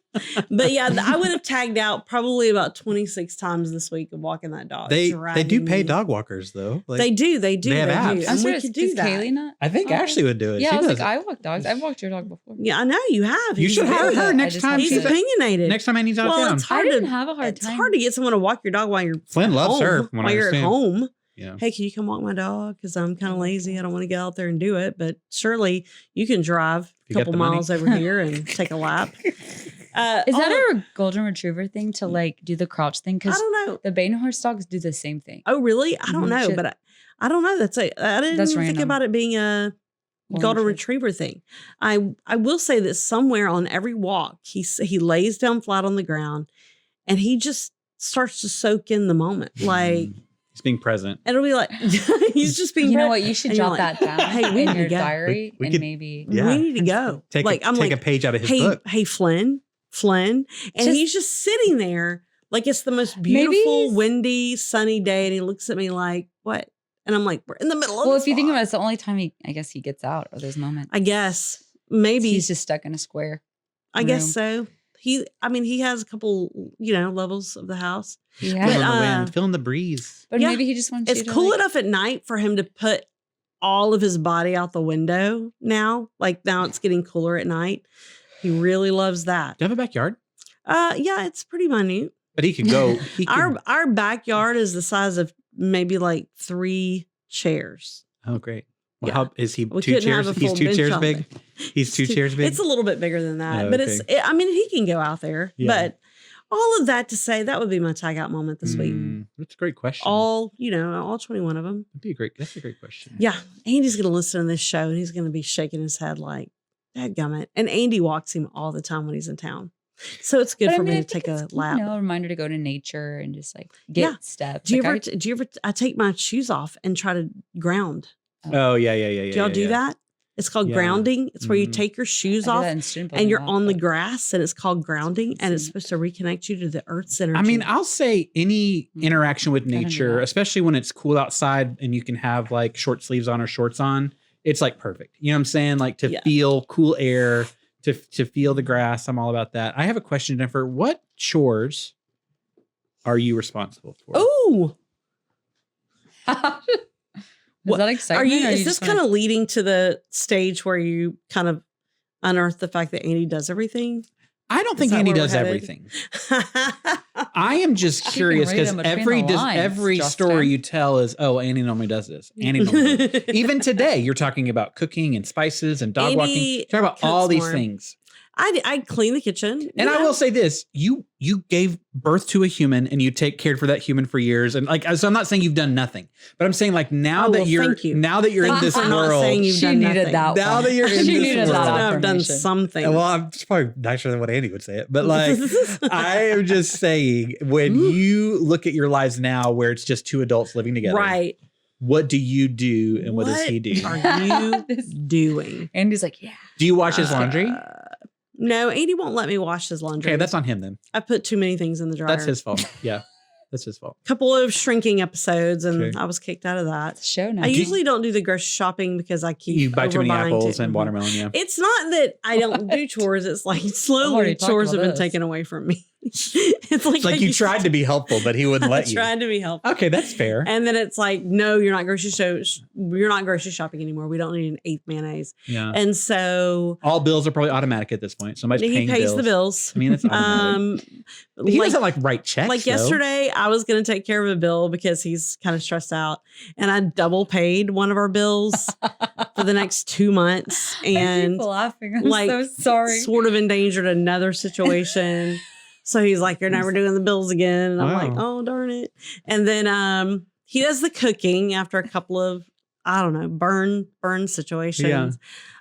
But yeah, I would have tagged out probably about 26 times this week of walking that dog. They do dragging pay me. dog walkers though. Like, They do. They have apps. And we could do Does that. Kaylee not? I think Ashley would do it. Yeah, She I was does like, it. I walk dogs. I've walked your dog before. Yeah, I know you have. You He's should have very- her I next just time. haven't He's done it. opinionated. Next time Andy's out of Well, town. it's I hard didn't to have a hard It's time. hard to get someone to walk your dog while you're Flynn loves home, her, from what while I you're at understand. home. Yeah. Hey, can you come walk my dog? Because I'm kind of lazy. I don't want to get out there and do it. But surely you can drive You a got couple the money. miles over here and take a lap. Is that a golden retriever thing to like do the crouch thing? I Because don't know. the Bainhorse dogs do the same thing. Oh, really? I don't Mhm. know. Shit. But I don't know. I didn't That's think random. about it being a golden retriever thing. I will say that somewhere on every walk, he lays down flat on the ground and he just starts to soak in the moment. Like, He's being present. it'll be like, he's just being You know pre- what? You should and you're jot like, that down hey, we in need your to go. diary We and could- maybe. Yeah. We need to go. Take I'm a page out of his hey, book. hey, Flynn. And Just- he's just sitting there like it's the most Maybe beautiful, he's- windy, sunny day. And he looks at me like, what? And I'm like, we're in the middle of Well, the if you think swamp. about it, it's the only time I guess he gets out of those moments. I guess maybe He's just stuck in a square. I guess room. so. He has a couple, levels of the house. Yeah. Feeling But, the wind, feeling the breeze. But yeah, maybe he just wants It's you to cool like, enough at night for him to put all of his body out the window now. Like now it's getting cooler at night. He really loves that. Do you have a backyard? Yeah, it's pretty minute. But he could go. Our backyard is the size of maybe like 3 chairs. Oh, great. Well, Yeah. how is he? We 2 couldn't have chairs. a He's full 2 bench chairs on big. He's 2 chairs big. It's a little bit bigger than that, Oh, but okay. he can go out there. Yeah. But all of that to say, that would be my tag out moment this week. That's a great question. All 21 of them. That's a great question. Yeah. Andy's going to listen to this show and he's going to be shaking his head like, dadgummit. And Andy walks him all the time when he's in town. So it's good But I for mean, me I to think take a it's, lap. a reminder to go to nature and just like get Yeah. steps. Do you Like, ever, I take my shoes off and try to ground. Oh yeah. Do y'all do that? It's called Yeah. grounding. It's where you Mhm. take your shoes I do off that in student and building you're a lot, on the but- grass and it's called grounding and it's Seen supposed to reconnect you to the earth's energy. I mean, I'll say any interaction with I don't do nature, that. especially when it's cool outside and you can have like short sleeves on or shorts on, it's like perfect. You know what I'm saying? Like to Yeah. feel cool air, to feel the grass. I'm all about that. I have a question, Jennifer. What chores are you responsible for? oh, Is What- that are excitement? you? or Is this just kind of leading to the stage where you kind of unearth the fact that Andy does everything? I don't Is think that Andy where we're does headed? everything. I am just can curious read because in between the lines, every Justin. story you tell is, oh, Andy normally does this. Andy normally does this. Even today, you're talking about cooking and spices and dog Andy walking. You're talking about all cooks these more. things. I clean the kitchen, And I will say this, you gave birth to a human and you cared for that human for years. And like, so I'm not saying you've done nothing, but I'm saying like now Oh, that well, you're thank you. in this for not world. saying you've She done needed nothing. that Now one. that you're in She this needed world. that I've done affirmation. something. Well, I'm it's probably nicer than what Andy would say it, but like I am just saying when you look at your lives now where it's just 2 adults living together, right. what do you do and what does he do? Are you doing? Andy's like, yeah. Do you wash his laundry? No, Andy won't let me wash his laundry. Okay, that's on him then. I put too many things in the dryer. That's his fault. Yeah, that's his fault. Couple of shrinking episodes, and Okay. I was kicked out of that. It's a show now. I usually don't do the grocery shopping because I keep You buy too many overbuying apples too- and watermelon, yeah. It's not that I don't do chores. It's like slowly already talked chores have about been this. taken away from me. It's like Like I you used tried to be helpful, but he wouldn't I let you. tried to be helpful. Okay, that's fair. And then it's like, no, you're not grocery shopping anymore. We don't need an 8th mayonnaise. Yeah. And so All bills are probably automatic at this point. Somebody's he paying pays bills. the bills. I mean, it's automatic. He like, doesn't like write checks. like though. yesterday, I was going to take care of a bill because he's kind of stressed out, and I double paid one of our bills for the next 2 months, I keep and laughing. I'm like so sorry. sort of endangered another situation. So he's like, "You're never doing the bills again," and I'm like, Wow. "Oh darn it!" And then he does the cooking after a couple of burn situations.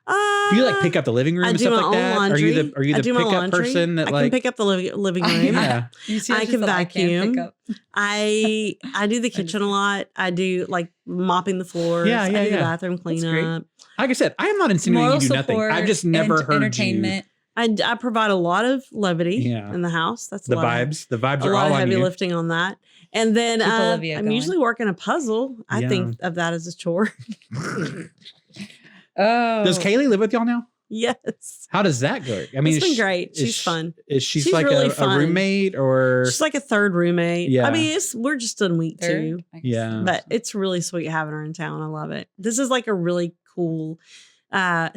Do you like pick up the living room I and do stuff my like own that? laundry. Are you I the do my pickup laundry. person that I like can pick up the living room. Yeah. You see, I it's can just that I can't vacuum. pick up. I do the kitchen a lot. I do like mopping the floors. Yeah, I do yeah. the bathroom great. cleanup. Like I said, I am not insinuating Moral you do nothing. support I've just never and heard entertainment. I provide a lot of levity Yeah. in the house. That's The vibes. The vibes a are lot all of on heavy you. lifting on that. And then Keep Olivia I'm going. usually working a puzzle. I Yeah. think of that as a chore. Oh. Does Kaylee live with y'all now? Yes. How does that go? I mean, It's been great. She's fun. Is she She's like really a fun. roommate or? She's like a third roommate. Yeah. I mean, we're just in week 2. I guess Yeah. so. But it's really sweet having her in town. I love it. This is like a really cool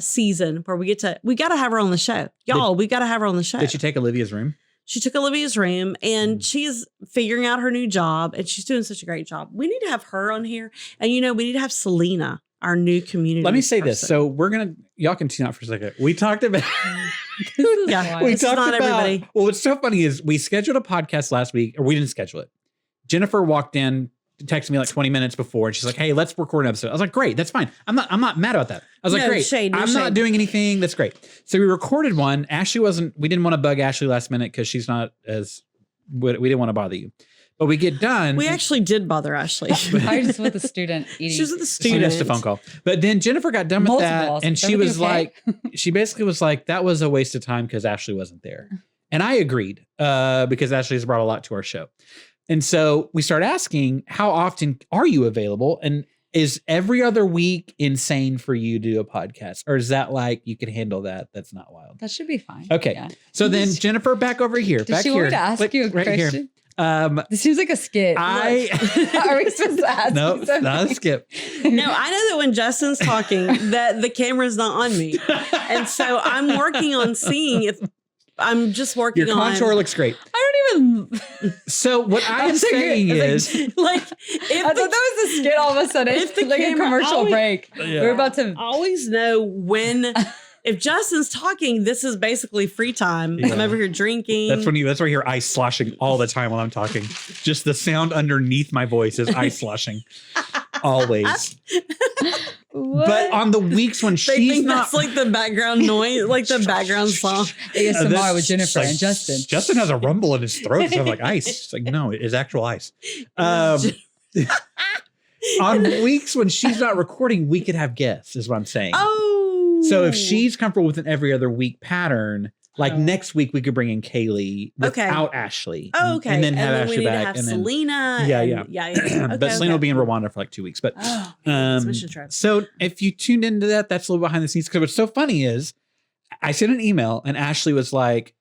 season where we got to have her on the show. Y'all, we got to have her on the show. Did she take Olivia's room? She took Olivia's room and she's figuring out her new job and she's doing such a great job. We need to have her on here. And, we need to have Selena, our new community. Let me say this. person. So y'all can tune out for a second. We talked about, Yeah, we this is talked not about, everybody. well, what's so funny is we scheduled a podcast last week, or we didn't schedule it. Jennifer walked in, texted me like 20 minutes before and she's like, hey, let's record an episode. I was like, great, that's fine. I'm not mad about that. I was like, No great. shade, no I'm shade. not doing anything. That's great. So we recorded one. we didn't want to bug Ashley last minute because she's not we didn't want to bother you. But we get done. We actually did bother Ashley. I was with a student eating. She was with a She student. missed a phone call. But then Jennifer got done with Multiple that. also. And she Everything was okay? like, she basically was like, that was a waste of time because Ashley wasn't there. And I agreed because Ashley's brought a lot to our show. And so we start asking, how often are you available? And is every other week insane for you to do a podcast? Or is that like, you can handle that? That's not wild. That should be fine. Okay. Yeah. So then Jennifer, back over here. Does back she here. want me to ask you a right here. question? This seems like a skit. Are we supposed to ask No, you something? not a skip. No, I know that when Justin's talking that the camera's not on me. And so I'm working on seeing if I'm just working Your contour on looks great. I don't even. So what I'm was thinking- saying I was is, like I thought that was a skit all of a sudden. if the like a camera commercial always- break. Yeah. We're about to. always know when if Justin's talking, this is basically free time. Yeah. I'm over here drinking. that's why you hear ice sloshing all the time while I'm talking. Just the sound underneath my voice is ice sloshing. Always. What? But on the weeks when they she's think not, that's like the background noise, like the background song. ASMR this- with Jennifer like, and Justin. Justin has a rumble in his throat. So I'm like, ice. It's like, no, it is actual ice. On weeks when she's not recording, we could have guests, is what I'm saying. Oh. So if she's comfortable with an every other week pattern, like Oh. next week we could bring in Kaylee Okay. without Ashley. Oh, okay. And then have we Ashley need back. to have and then, Selena. Yeah, and, yeah. Okay, but Selena will okay. be in Rwanda for like 2 weeks. But Oh, it's mission trip. so if you tuned into that, that's a little behind the scenes. Because what's so funny is I sent an email and Ashley was like,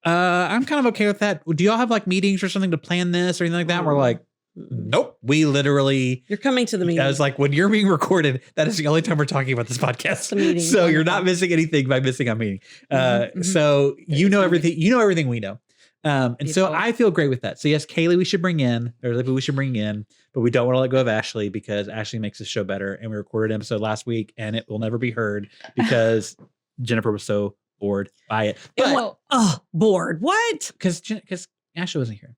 I'm kind of okay with that. Do y'all have like meetings or something to plan this or anything like that? And we're like, nope. We literally, You're coming to the meeting. I was like, when you're being recorded, that is the only time we're talking about this podcast. The meeting. So you're not Wonderful. missing anything by missing a meeting. Mhm. So you know Very everything. You know everything we know. And so Beautiful. I feel great with that. So yes, Kaylee, we should bring in, or Olivia, we should bring in, but we don't want to let go of Ashley because Ashley makes the show better. And we recorded an episode last week and it will never be heard because Jennifer was so bored by it. But Oh, bored. What? because Ashley wasn't here.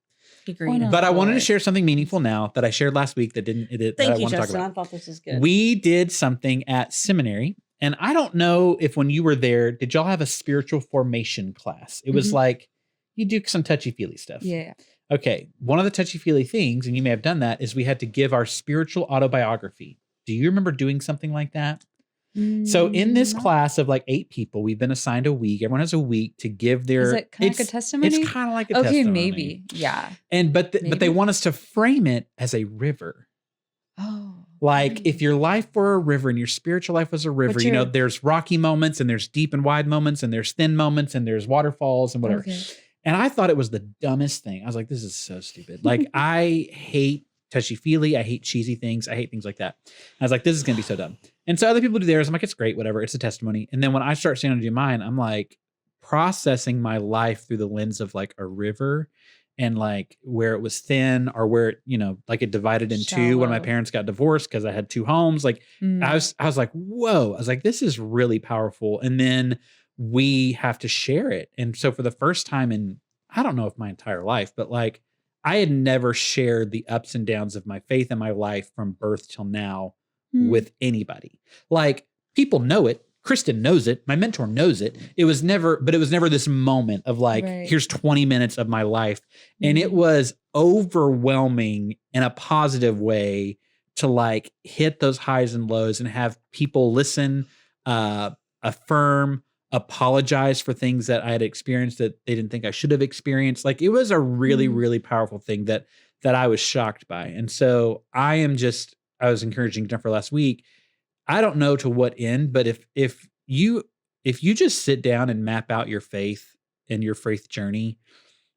Agreed. Why not? But I wanted to bored. share something meaningful now that I shared last week that didn't. That I Thank you, want to talk Justin. about. I thought this was good. We did something at seminary, and I don't know if when you were there, did y'all have a spiritual formation class? It was Mhm. like you do some touchy-feely stuff. Yeah. Okay. One of the touchy-feely things, and you may have done that, is we had to give our spiritual autobiography. Do you remember doing something like that? So in this No. class of like 8 people, we've been assigned a week. Everyone has a week to give their. Is it kind of like a testimony? It's kind of like a Okay, testimony. maybe. Yeah. And but they Maybe. want us to frame it as a river. Oh. Like if your life were a river and your spiritual life was a river, But you know, you're- there's rocky moments and there's deep and wide moments and there's thin moments and there's waterfalls and whatever. Okay. And I thought it was the dumbest thing. I was like, this is so stupid. Like I hate touchy-feely. I hate cheesy things. I hate things like that. I was like, this is going to be so dumb. And so other people do theirs. I'm like, it's great, whatever. It's a testimony. And then when I start standing to do mine, I'm like processing my life through the lens of like a river and like where it was thin or where, it, you know, like it divided in two when my Shallow. parents got divorced because I had 2 homes. Like Mm. I was like, whoa. I was like, this is really powerful. And then we have to share it. And so for the first time in, I don't know if my entire life, but like I had never shared the ups and downs of my faith in my life from birth till now Hmm. with anybody. Like people know it. Kristen knows it. My mentor knows it. It was never this moment of like, Right. here's 20 minutes of my life. And it Mhm. was overwhelming in a positive way to like hit those highs and lows and have people listen, affirm, apologize for things that I had experienced that they didn't think I should have experienced. Like, it was a really, really powerful thing that I was shocked by. And so I was encouraging Jennifer last week. I don't know to what end, but if you just sit down and map out your faith and your faith journey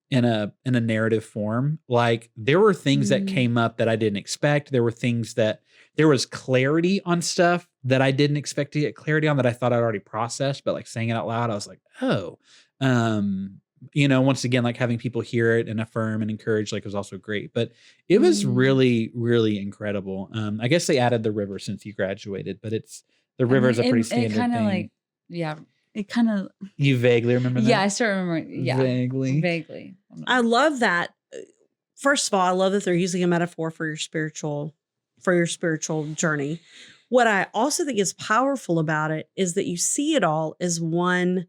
in a narrative form, like, there were things that came up that I didn't expect. There was clarity on stuff that I didn't expect to get clarity on, that I thought I'd already processed, but like saying it out loud, I was like, oh, once again, like having people hear it and affirm and encourage, like, was also great. But it was really, really incredible. I guess they added the river since you graduated, but the river is a pretty standard thing. It kind of. You vaguely remember that? Yeah, I still remember. Yeah, vaguely. I love that. First of all, I love that they're using a metaphor for your spiritual journey. What I also think is powerful about it is that you see it all as one.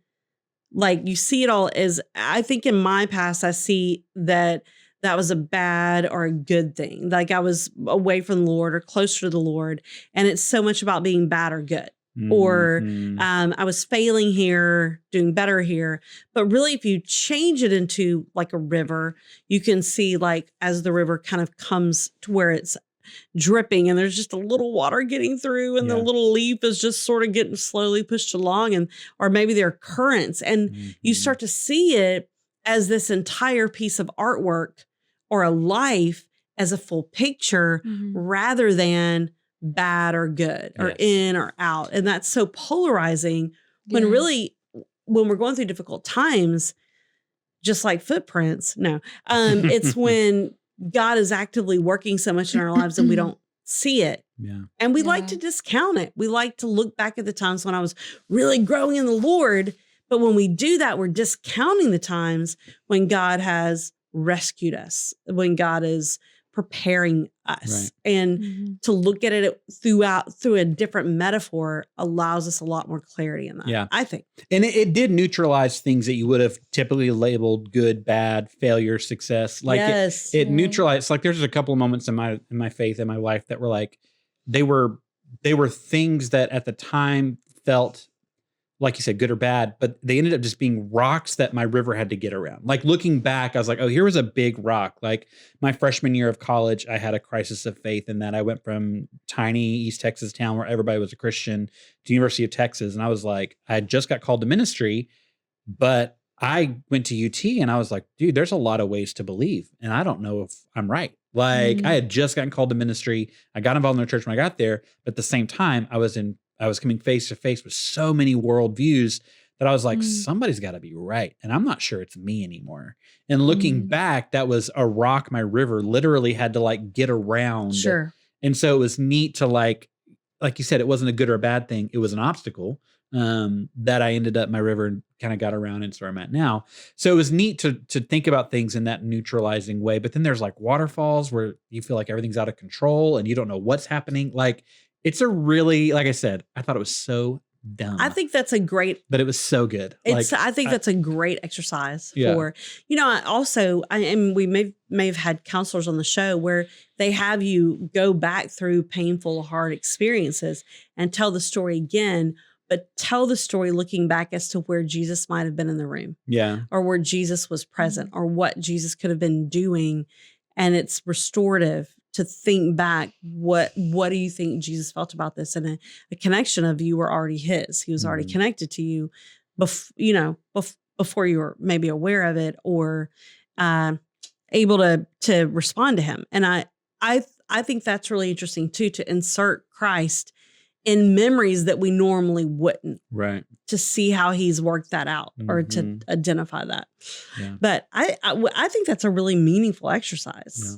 Like, you see it all as, I think in my past, I see that was a bad or a good thing. Like, I was away from the Lord or closer to the Lord. And it's so much about being bad or good. Or I was failing here, doing better here. But really, if you change it into like a river, you can see, like, as the river kind of comes to where it's dripping and there's just a little water getting through, and the little leaf is just sort of getting slowly pushed along, or maybe there are currents, and you start to see it as this entire piece of artwork or a life as a full picture, rather than bad or good or in or out. And that's so polarizing when really, when we're going through difficult times, just like footprints. No, it's when God is actively working so much in our lives and we don't see it. Yeah. And we like to discount it. We like to look back at the times when I was really growing in the Lord. But when we do that, we're discounting the times when God has rescued us, when God is preparing us. Right. And to look at it through a different metaphor allows us a lot more clarity in that. Yeah, I think. And it did neutralize things that you would have typically labeled good, bad, failure, success. Like, it neutralized. Like, there's a couple of moments in my faith in my life that were like, they were things that at the time felt, like you said, good or bad, but they ended up just being rocks that my river had to get around. Like, looking back, I was like, oh, here was a big rock. Like, my freshman year of college, I had a crisis of faith in that I went from tiny East Texas town where everybody was a Christian to University of Texas. And I was like, I had just got called to ministry, but I went to UT and I was like, dude, there's a lot of ways to believe. And I don't know if I'm right. Like, I had just gotten called to ministry. I got involved in the church when I got there. But at the same time, I was coming face to face with so many worldviews that I was like, somebody's got to be right. And I'm not sure it's me anymore. And looking back, that was a rock my river literally had to like get around. Sure. And so it was neat to like you said, it wasn't a good or a bad thing. It was an obstacle that I ended up my river and kind of got around and so where I'm at now. So it was neat to think about things in that neutralizing way. But then there's like waterfalls where you feel like everything's out of control and you don't know what's happening. Like, it's a really, like I said, I thought it was so dumb. I think that's a great, but it was so good. I think that's a great exercise for, and we may have had counselors on the show where they have you go back through painful, hard experiences and tell the story again, but tell the story looking back as to where Jesus might have been in the room. Yeah. Or where Jesus was present or what Jesus could have been doing. And it's restorative to think back, what do you think Jesus felt about this? And a connection of you were already his. He was already connected to you, before you were maybe aware of it or able to respond to him. And I think that's really interesting too, to insert Christ in memories that we normally wouldn't. Right. To see how he's worked that out or to identify that. Yeah. But I think that's a really meaningful exercise. Yeah.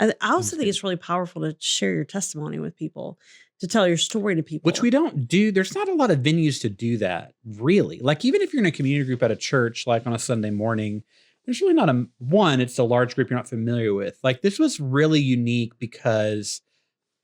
I also think it's really powerful to share your testimony with people, to tell your story to people. Which we don't do. There's not a lot of venues to do that, really. Like, even if you're in a community group at a church, like on a Sunday morning, there's really not it's a large group you're not familiar with. Like, this was really unique because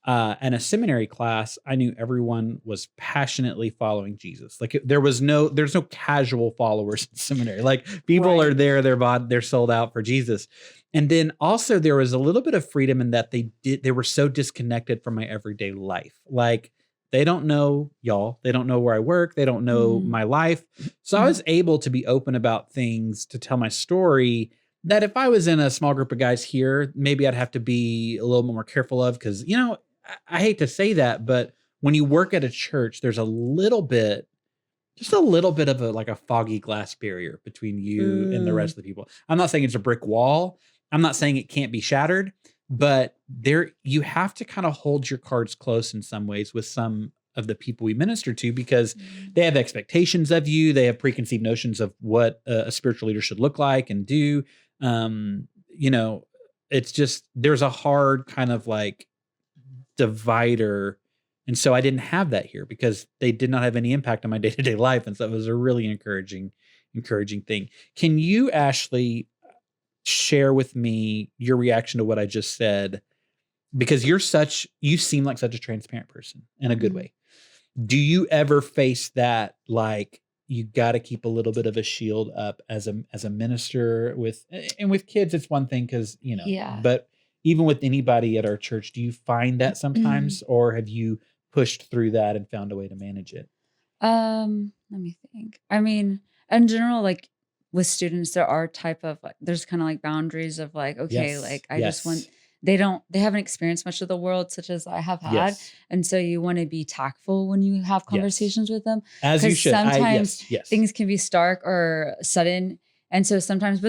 in a seminary class, I knew everyone was passionately following Jesus. Like, there's no casual followers in seminary. Like, people are there, they're sold out for Jesus. And then also there was a little bit of freedom in that they were so disconnected from my everyday life. Like, They don't know y'all. They don't know where I work. They don't know my life. So I was able to be open about things, to tell my story, that if I was in a small group of guys here, maybe I'd have to be a little bit more careful of, because, you know, I hate to say that, but when you work at a church, there's just a little bit of a foggy glass barrier between you and the rest of the people. I'm not saying it's a brick wall. I'm not saying it can't be shattered, but you have to kind of hold your cards close in some ways with some of the people we minister to, because they have expectations of you. They have preconceived notions of what a spiritual leader should look like and do. You know, it's just, there's a hard kind of like divider. And so I didn't have that here because they did not have any impact on my day-to-day life. And so it was a really encouraging thing. Can you, Ashley, share with me your reaction to what I just said? Because you seem like such a transparent person in a good way. Do you ever face that, like, you got to keep a little bit of a shield up as a minister with kids? It's one thing, because, you know, but even with anybody at our church, do you find that sometimes, or have you pushed through that and found a way to manage it? Let me think. I mean, in general, like with students, there are there's kind of like boundaries of like, okay, like I just want, they haven't experienced much of the world such as I have had. And so you want to be tactful when you have conversations with them. As you should. Sometimes things can be stark or sudden. And so sometimes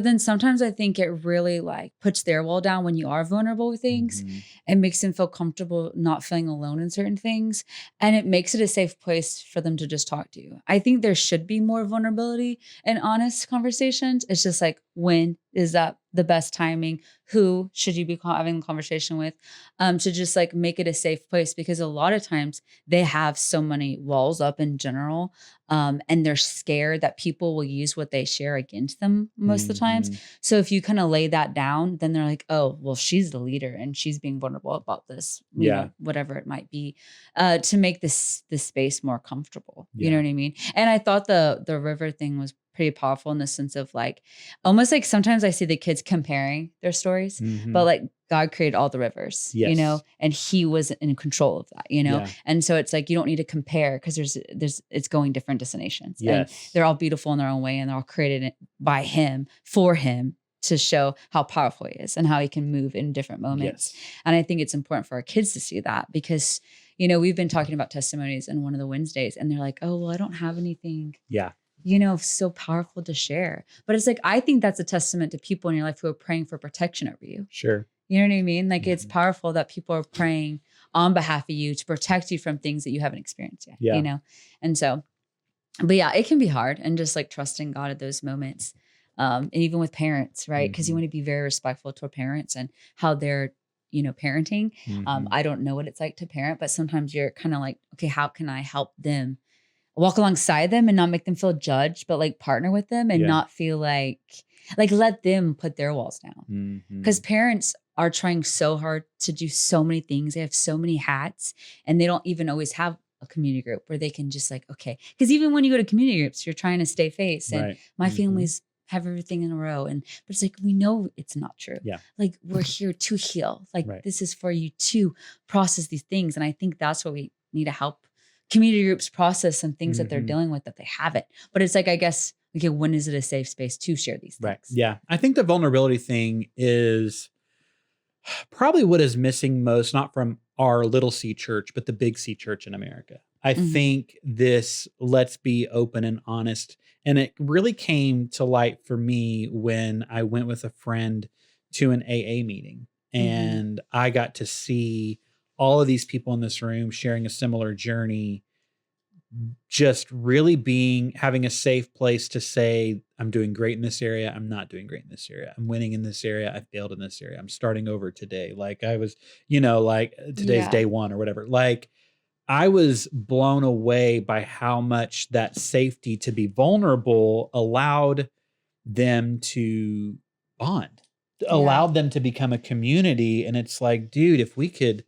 I think it really like puts their wall down when you are vulnerable with things and makes them feel comfortable not feeling alone in certain things. And it makes it a safe place for them to just talk to you. I think there should be more vulnerability and honest conversations. It's just like, when is that the best timing? Who should you be having a conversation with? To just like make it a safe place, because a lot of times they have so many walls up in general. And they're scared that people will use what they share against them most of the times. So if you kind of lay that down, then they're like, oh, well, she's the leader and she's being vulnerable about this, you know, whatever it might be, to make this space more comfortable. You know what I mean? And I thought the river thing was pretty powerful in the sense of like, almost like sometimes I see the kids comparing their stories, but like God created all the rivers, you know, and he was in control of that, you know? And so it's like, you don't need to compare, because it's going different destinations and they're all beautiful in their own way. And they're all created by him, for him, to show how powerful he is and how he can move in different moments. And I think it's important for our kids to see that, because, you know, we've been talking about testimonies in one of the Wednesdays and they're like, oh, well, I don't have anything, you know, so powerful to share. But it's like, I think that's a testament to people in your life who are praying for protection over you. Sure. You know what I mean? Like it's powerful that people are praying on behalf of you to protect you from things that you haven't experienced yet, you know? And so, but yeah, it can be hard, and just like trusting God at those moments. And even with parents, right? Because you want to be very respectful to parents and how they're, you know, parenting. I don't know what it's like to parent, but sometimes you're kind of like, okay, how can I help them? Walk alongside them and not make them feel judged, but like partner with them and not feel like let them put their walls down. Because parents are trying so hard to do so many things. They have so many hats, and they don't even always have a community group where they can just like, okay. Because even when you go to community groups, you're trying to stay face, and my families have everything in a row. But it's like, we know it's not true. Like we're here to heal. Like this is for you to process these things. And I think that's what we need to help community groups process some things that they're dealing with that they haven't. But it's like, I guess, okay, when is it a safe space to share these things? Yeah. I think the vulnerability thing is probably what is missing most, not from our little C church, but the big C church in America. I think this, let's be open and honest. And it really came to light for me when I went with a friend to an AA meeting, and I got to see all of these people in this room sharing a similar journey, just really having a safe place to say, I'm doing great in this area. I'm not doing great in this area. I'm winning in this area. I failed in this area. I'm starting over today. Like I was, you know, like today's day one or whatever. Like I was blown away by how much that safety to be vulnerable allowed them to bond, allowed them to become a community. And it's like, dude, if we could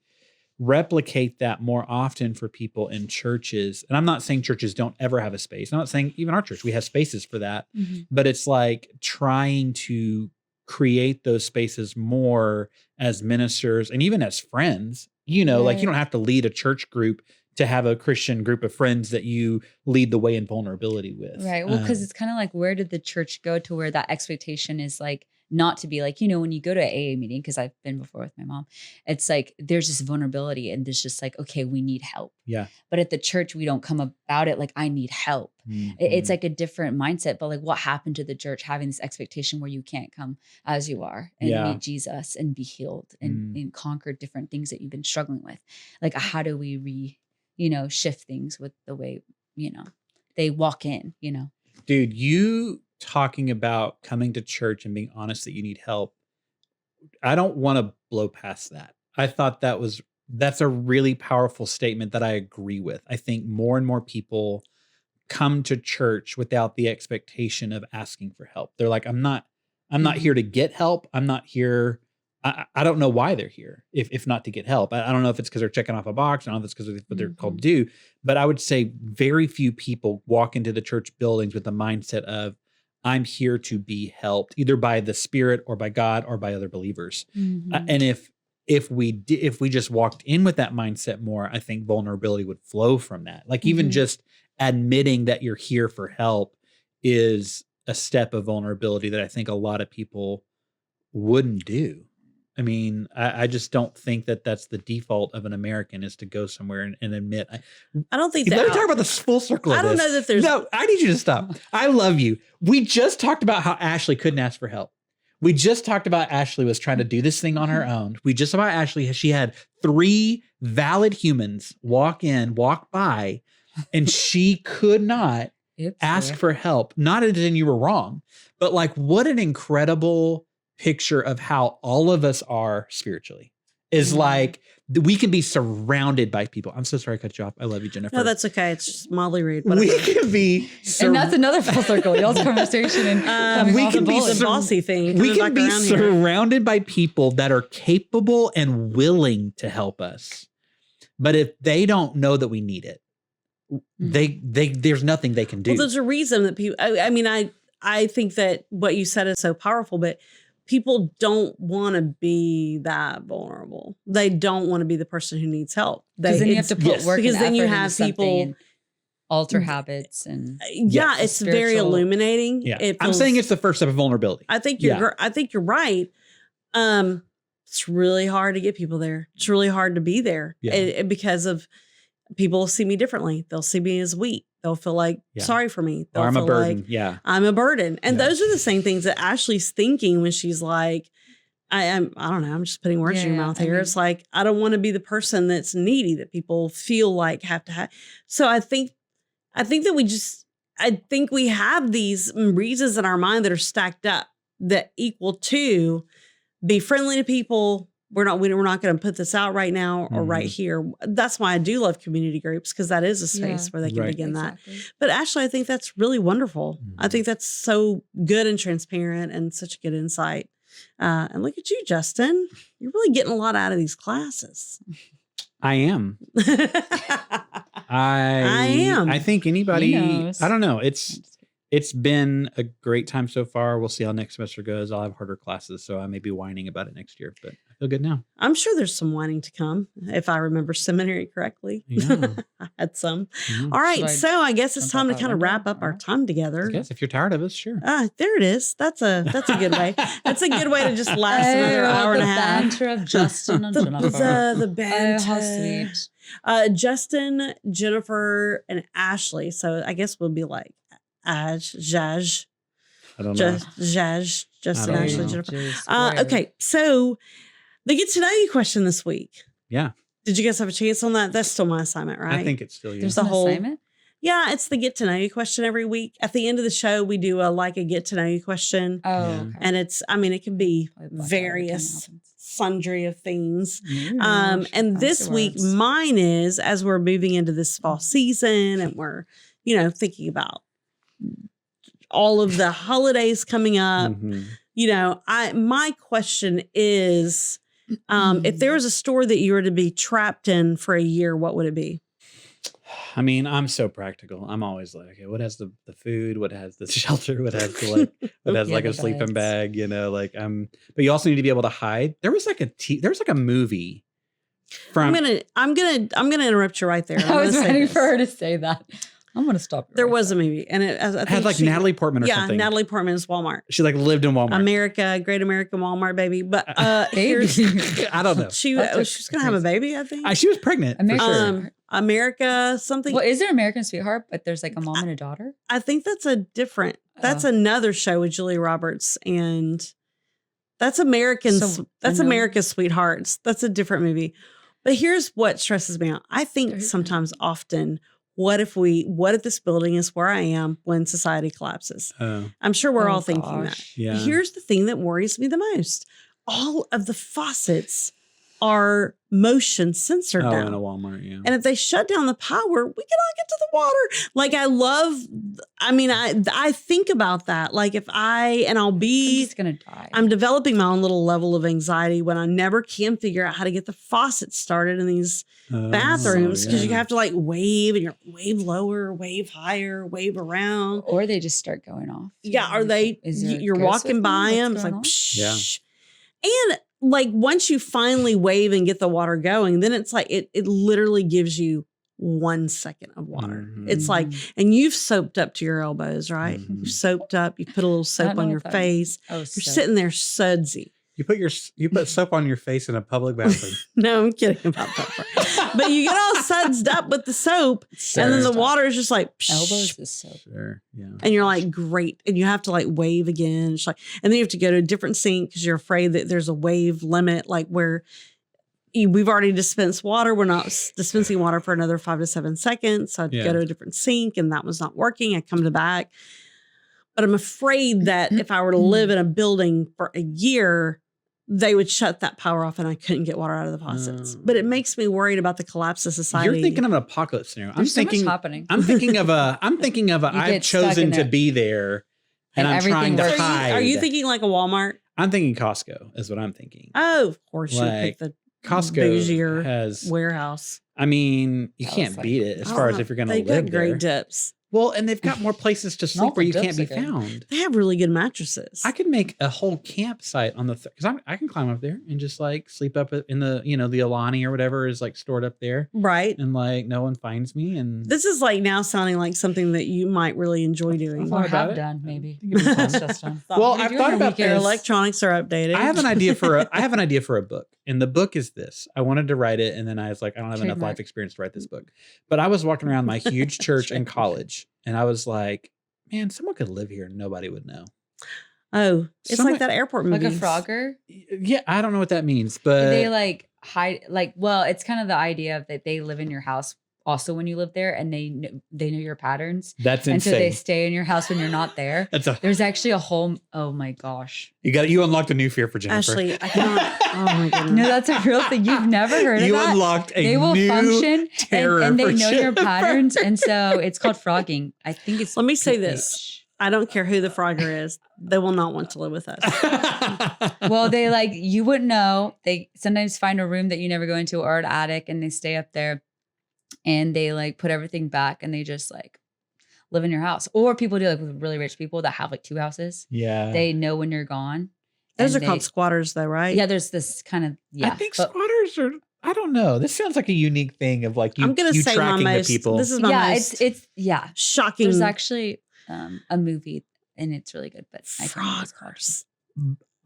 replicate that more often for people in churches. And I'm not saying churches don't ever have a space. I'm not saying even our church, we have spaces for that, but it's like trying to create those spaces more as ministers and even as friends, you know, like you don't have to lead a church group to have a Christian group of friends that you lead the way in vulnerability with. Right. Well, because it's kind of like, where did the church go to where that expectation is like not to be like, when you go to an AA meeting, because I've been before with my mom, it's like there's this vulnerability and there's just like, okay, we need help. Yeah. But at the church, we don't come about it like, I need help. It's like a different mindset. But like, what happened to the church having this expectation where you can't come as you are and meet Jesus and be healed and conquer different things that you've been struggling with? Like, how do we shift things with the way, they walk in, Dude, you talking about coming to church and being honest that you need help. I don't want to blow past that. I thought that's a really powerful statement that I agree with. I think more and more people come to church without the expectation of asking for help. They're like, I'm not here to get help. I'm not here. I don't know why they're here if not to get help. I don't know if it's because they're checking off a box. I don't know if it's because of what they're called to do. But I would say very few people walk into the church buildings with the mindset of, I'm here to be helped either by the Spirit or by God or by other believers. And if we just walked in with that mindset more, I think vulnerability would flow from that. Like even just admitting that you're here for help is a step of vulnerability that I think a lot of people wouldn't do. I mean, I just don't think that that's the default of an American is to go somewhere and admit. I don't think that. Let me talk about the full circle of I don't this. know that there's. No, I need you to stop. I love you. We just talked about how Ashley couldn't ask for help. We just talked about Ashley was trying to do this thing on her own. We just about Ashley. She had 3 valid humans walk by, and she could not ask for help. Not as in you were wrong, but like what an incredible picture of how all of us are spiritually is like we can be surrounded by people. I'm so sorry I cut you off. I love you, Jennifer. No, that's okay. It's just Molly Reed. We can be and that's another full circle. Y'all's conversation and we can be the bossy thing. We can be surrounded by people that are capable and willing to help us. But if they don't know that we need it, there's nothing they can do. Well, there's a reason that people, I think that what you said is so powerful, but people don't want to be that vulnerable. They don't want to be the person who needs help. Because then you have to put work because and then you effort have into people and alter habits and it's very illuminating. Yeah. I'm saying it's the first step of vulnerability. I think you're right. It's really hard to get people there. It's really hard to be there because of people see me differently. They'll see me as weak. They'll feel like sorry for me. They'll or I'm feel a burden. Like I'm a burden. And those are the same things that Ashley's thinking when she's like, I don't know. I'm just putting words in your mouth here. It's like, I don't want to be the person that's needy that people feel like have to have. So I think we have these reasons in our mind that are stacked up that equal to be friendly to people. We're not going to put this out right now or right here. That's why I do love community groups, because that is a space where they can begin that. But Ashley, I think that's really wonderful. I think that's so good and transparent and such a good insight. And look at you, Justin. You're really getting a lot out of these classes. I am. I am. I think anybody, I don't know. It's been a great time so far. We'll see how next semester goes. I'll have harder classes, so I may be whining about it next year, but I feel good now. I'm sure there's some whining to come, if I remember seminary correctly. Yeah. I had some. All right, so I guess it's time to kind of wrap up our time together. Yes, if you're tired of us, sure. There it is. That's a good way. That's a good way to just last another hour and a half. The banter of Justin and Jennifer. The banter. Oh, how sweet. Justin, Jennifer, and Ashley. So I guess we'll be like Jaj. I don't know. Jaj, Justin, Ashley, Jennifer. Okay. Okay, so the get to know you question this week. Yeah. Did you guys have a chance on that? That's still my assignment, right? I think it's still you. There's a whole assignment? Yeah, it's the get to know you question every week. At the end of the show, we do a get to know you question. Oh, okay. And it can be various sundry of things. And this week, mine is, as we're moving into this fall season and we're, thinking about all of the holidays coming up, my question is, if there was a store that you were to be trapped in for a year, what would it be? I mean, I'm so practical. I'm always like, okay, what has the food? What has the shelter? What has the what has a sleeping bag? But you also need to be able to hide. There was a movie From I'm gonna interrupt you right there. I was waiting for her to say that. I'm gonna stop. There was a movie, and I think had like Natalie Portman or something. Yeah, Natalie Portman's Walmart. She like lived in Walmart. America, Great American Walmart, baby. But here's I don't know. she was gonna have a baby, I think. She was pregnant. For sure. America something. Well, is there American Sweetheart? But there's like a mom and a daughter. I think that's that's another show with Julia Roberts, and that's Americans. That's America's Sweethearts. That's a different movie. But here's what stresses me out. I think sometimes, often, what if this building is where I am when society collapses? I'm sure we're all thinking that. Yeah. But here's the thing that worries me the most. All of the faucets are motion censored now. In a Walmart, yeah. And if they shut down the power, we cannot get to the water. Like I think about that. Like I'm just gonna die. I'm developing my own little level of anxiety when I never can figure out how to get the faucets started in these bathrooms, because you have to like wave, and you're wave lower, wave higher, wave around. Or they just start going off. Yeah. Are they, you're walking by them. It's like, psh. Yeah. And like once you finally wave and get the water going, then it's like it literally gives you 1 second of water. Mm-hmm. It's like, and you've soaped up to your elbows, right? Mm-hmm. You've soaped up, you put a little soap on your face. You're sitting there sudsy. You put soap on your face in a public bathroom. No, I'm kidding about that part. But you get all sudsed up with the soap, and then the water is just like elbows is soap. Sure, yeah. And you're like, great. And you have to like wave again. It's like, and then you have to go to a different sink because you're afraid that there's a wave limit, like where we've already dispensed water. We're not dispensing water for another 5 to 7 seconds. So I'd go to a different sink, and that was not working. I come to back. But I'm afraid that if I were to live in a building for a year, they would shut that power off and I couldn't get water out of the faucets. But it makes me worried about the collapse of society. You're thinking of an apocalypse scenario. There's so much happening. I'm thinking of I've chosen to be there and I'm trying to hide. Are you thinking like a Walmart? I'm thinking Costco is what I'm thinking. Oh, of course you pick the Costco bougier has warehouse. I mean, you can't beat it as far as if you're going to live there. They've got great dips. Well, and they've got more places to sleep where you can't be found. They have really good mattresses. I could make a whole campsite on the because I can climb up there and just like sleep up in the the Alani or whatever is like stored up there, right? And like no one finds me. And this is like now sounding like something that you might really enjoy doing. Or have done maybe. Well, I've thought about their electronics are updated. I have an idea for a book, and the book is this. I wanted to write it, and then I was like, I don't have enough life experience to write this book. But I was walking around my huge church in college. And I was like, man, someone could live here and nobody would know. Oh, it's like that airport movie. Like a Frogger? Yeah, I don't know what that means, but they like hide, like, well, it's kind of the idea of that they live in your house also when you live there, and they know your patterns. That's insane. And so they stay in your house when you're not there. There's actually a whole, oh my gosh. You unlocked a new fear for Jennifer. Ashley, I cannot. Oh my goodness. No, that's a real thing. You've never heard of that? You unlocked a They will new function terror and they know Jennifer. your patterns. And so it's called frogging. I think it's. Let me say this. I don't care who the Frogger is. They will not want to live with us. Well, they like, you wouldn't know. They sometimes find a room that you never go into or an attic, and they stay up there. And they like put everything back, and they just like live in your house. Or people do like with really rich people that have like 2 houses. Yeah. They know when you're gone. Those are called squatters though, right? Yeah, there's this kind of, I think squatters are, I don't know. This sounds like a unique thing of like I'm gonna say tracking my most, the people. This is my most it's shocking. There's actually a movie and it's really good, but Froggers.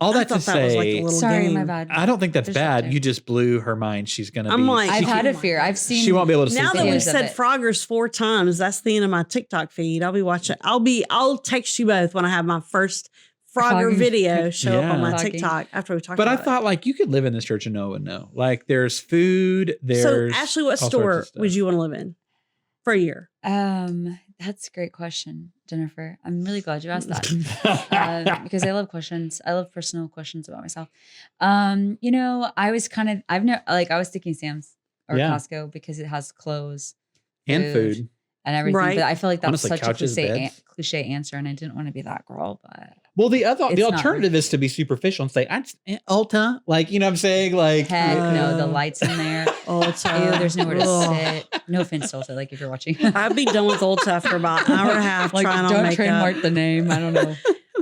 All that to say, sorry, my bad. I don't think that's bad. You just blew her mind. She's gonna be. I've had a fear. I've seen. She won't be able to see. Now that we've said Froggers 4 times, that's the end of my TikTok feed. I'll be watching. I'll text you both when I have my first Frogger video show up on my TikTok after we talk. But I thought like you could live in this church and no one would know. Like there's food. There's so Ashley, what store would you want to live in for a year? That's a great question, Jennifer. I'm really glad you asked that because I love questions. I love personal questions about myself. I was I was thinking Sam's or Costco because it has clothes and food and everything. Right. But I feel like that's honestly, such a cliche answer, and I didn't want to be that girl. But well, the alternative is to be superficial and say Ulta, like you know what I'm saying, like heck no, the lights in there. Ulta, ew, there's nowhere to sit. No offense to Ulta, like if you're watching. I'd be done with Ulta after about an hour and a half. Like trying don't on makeup. trademark the name. I don't know.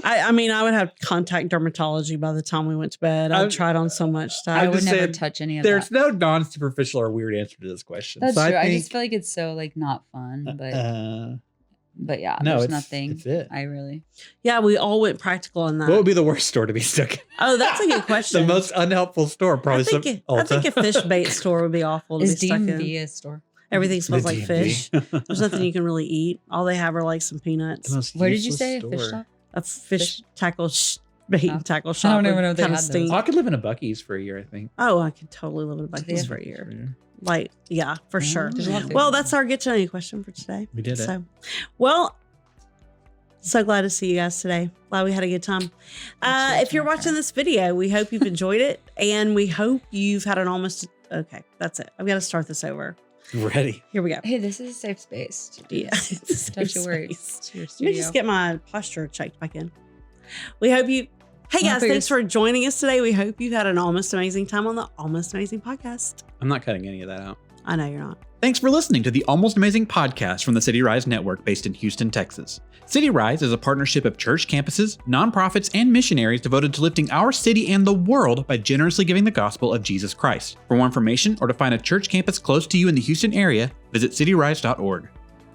I mean, I would have contact dermatology by the time we went to bed. I'd tried on so much stuff. I would just never saying, touch any of There's that. no non-superficial or weird answer to this question. That's So true. I think, just feel like it's so like not fun, but yeah, no, there's it's nothing. It's it. Yeah, we all went practical on that. What would be the worst store to be stuck in? Oh, that's a good question. The most unhelpful store, probably. I think a fish bait store would be awful to Is be stuck in. DMV a store? Everything smells The like DMV. fish. There's nothing you can really eat. All they have are like some peanuts. What did you say? A fish shop? A fish tackle bait Oh. tackle shop. I don't even know if they kind had of those. stink. I could live in a Buc-ee's for a year, I think. Oh, I could totally live in a Do they Buc-ee's have for a year. For a year. Like, yeah, for sure. There's a lot of Well, food. that's our get to know you question for today. We did it. So, well, so glad to see you guys today. Glad we had a good time. If you're watching this video, we hope you've enjoyed it, and we hope you've had an almost. Okay, that's it. I've got to start this over. Ready. Here we go. Hey, this is a safe space. to do Yeah, this. it's a safe Don't you worry. space. It's your Let me studio. just get my posture checked back in. We hope you. Hey Wanna guys, put your- thanks for joining us today. We hope you've had an almost amazing time on the Almost Amazing podcast. I'm not cutting any of that out. I know you're not. Thanks for listening to the Almost Amazing podcast from the CityRise Network based in Houston, Texas. CityRise is a partnership of church campuses, nonprofits, and missionaries devoted to lifting our city and the world by generously giving the gospel of Jesus Christ. For more information or to find a church campus close to you in the Houston area, visit cityrise.org.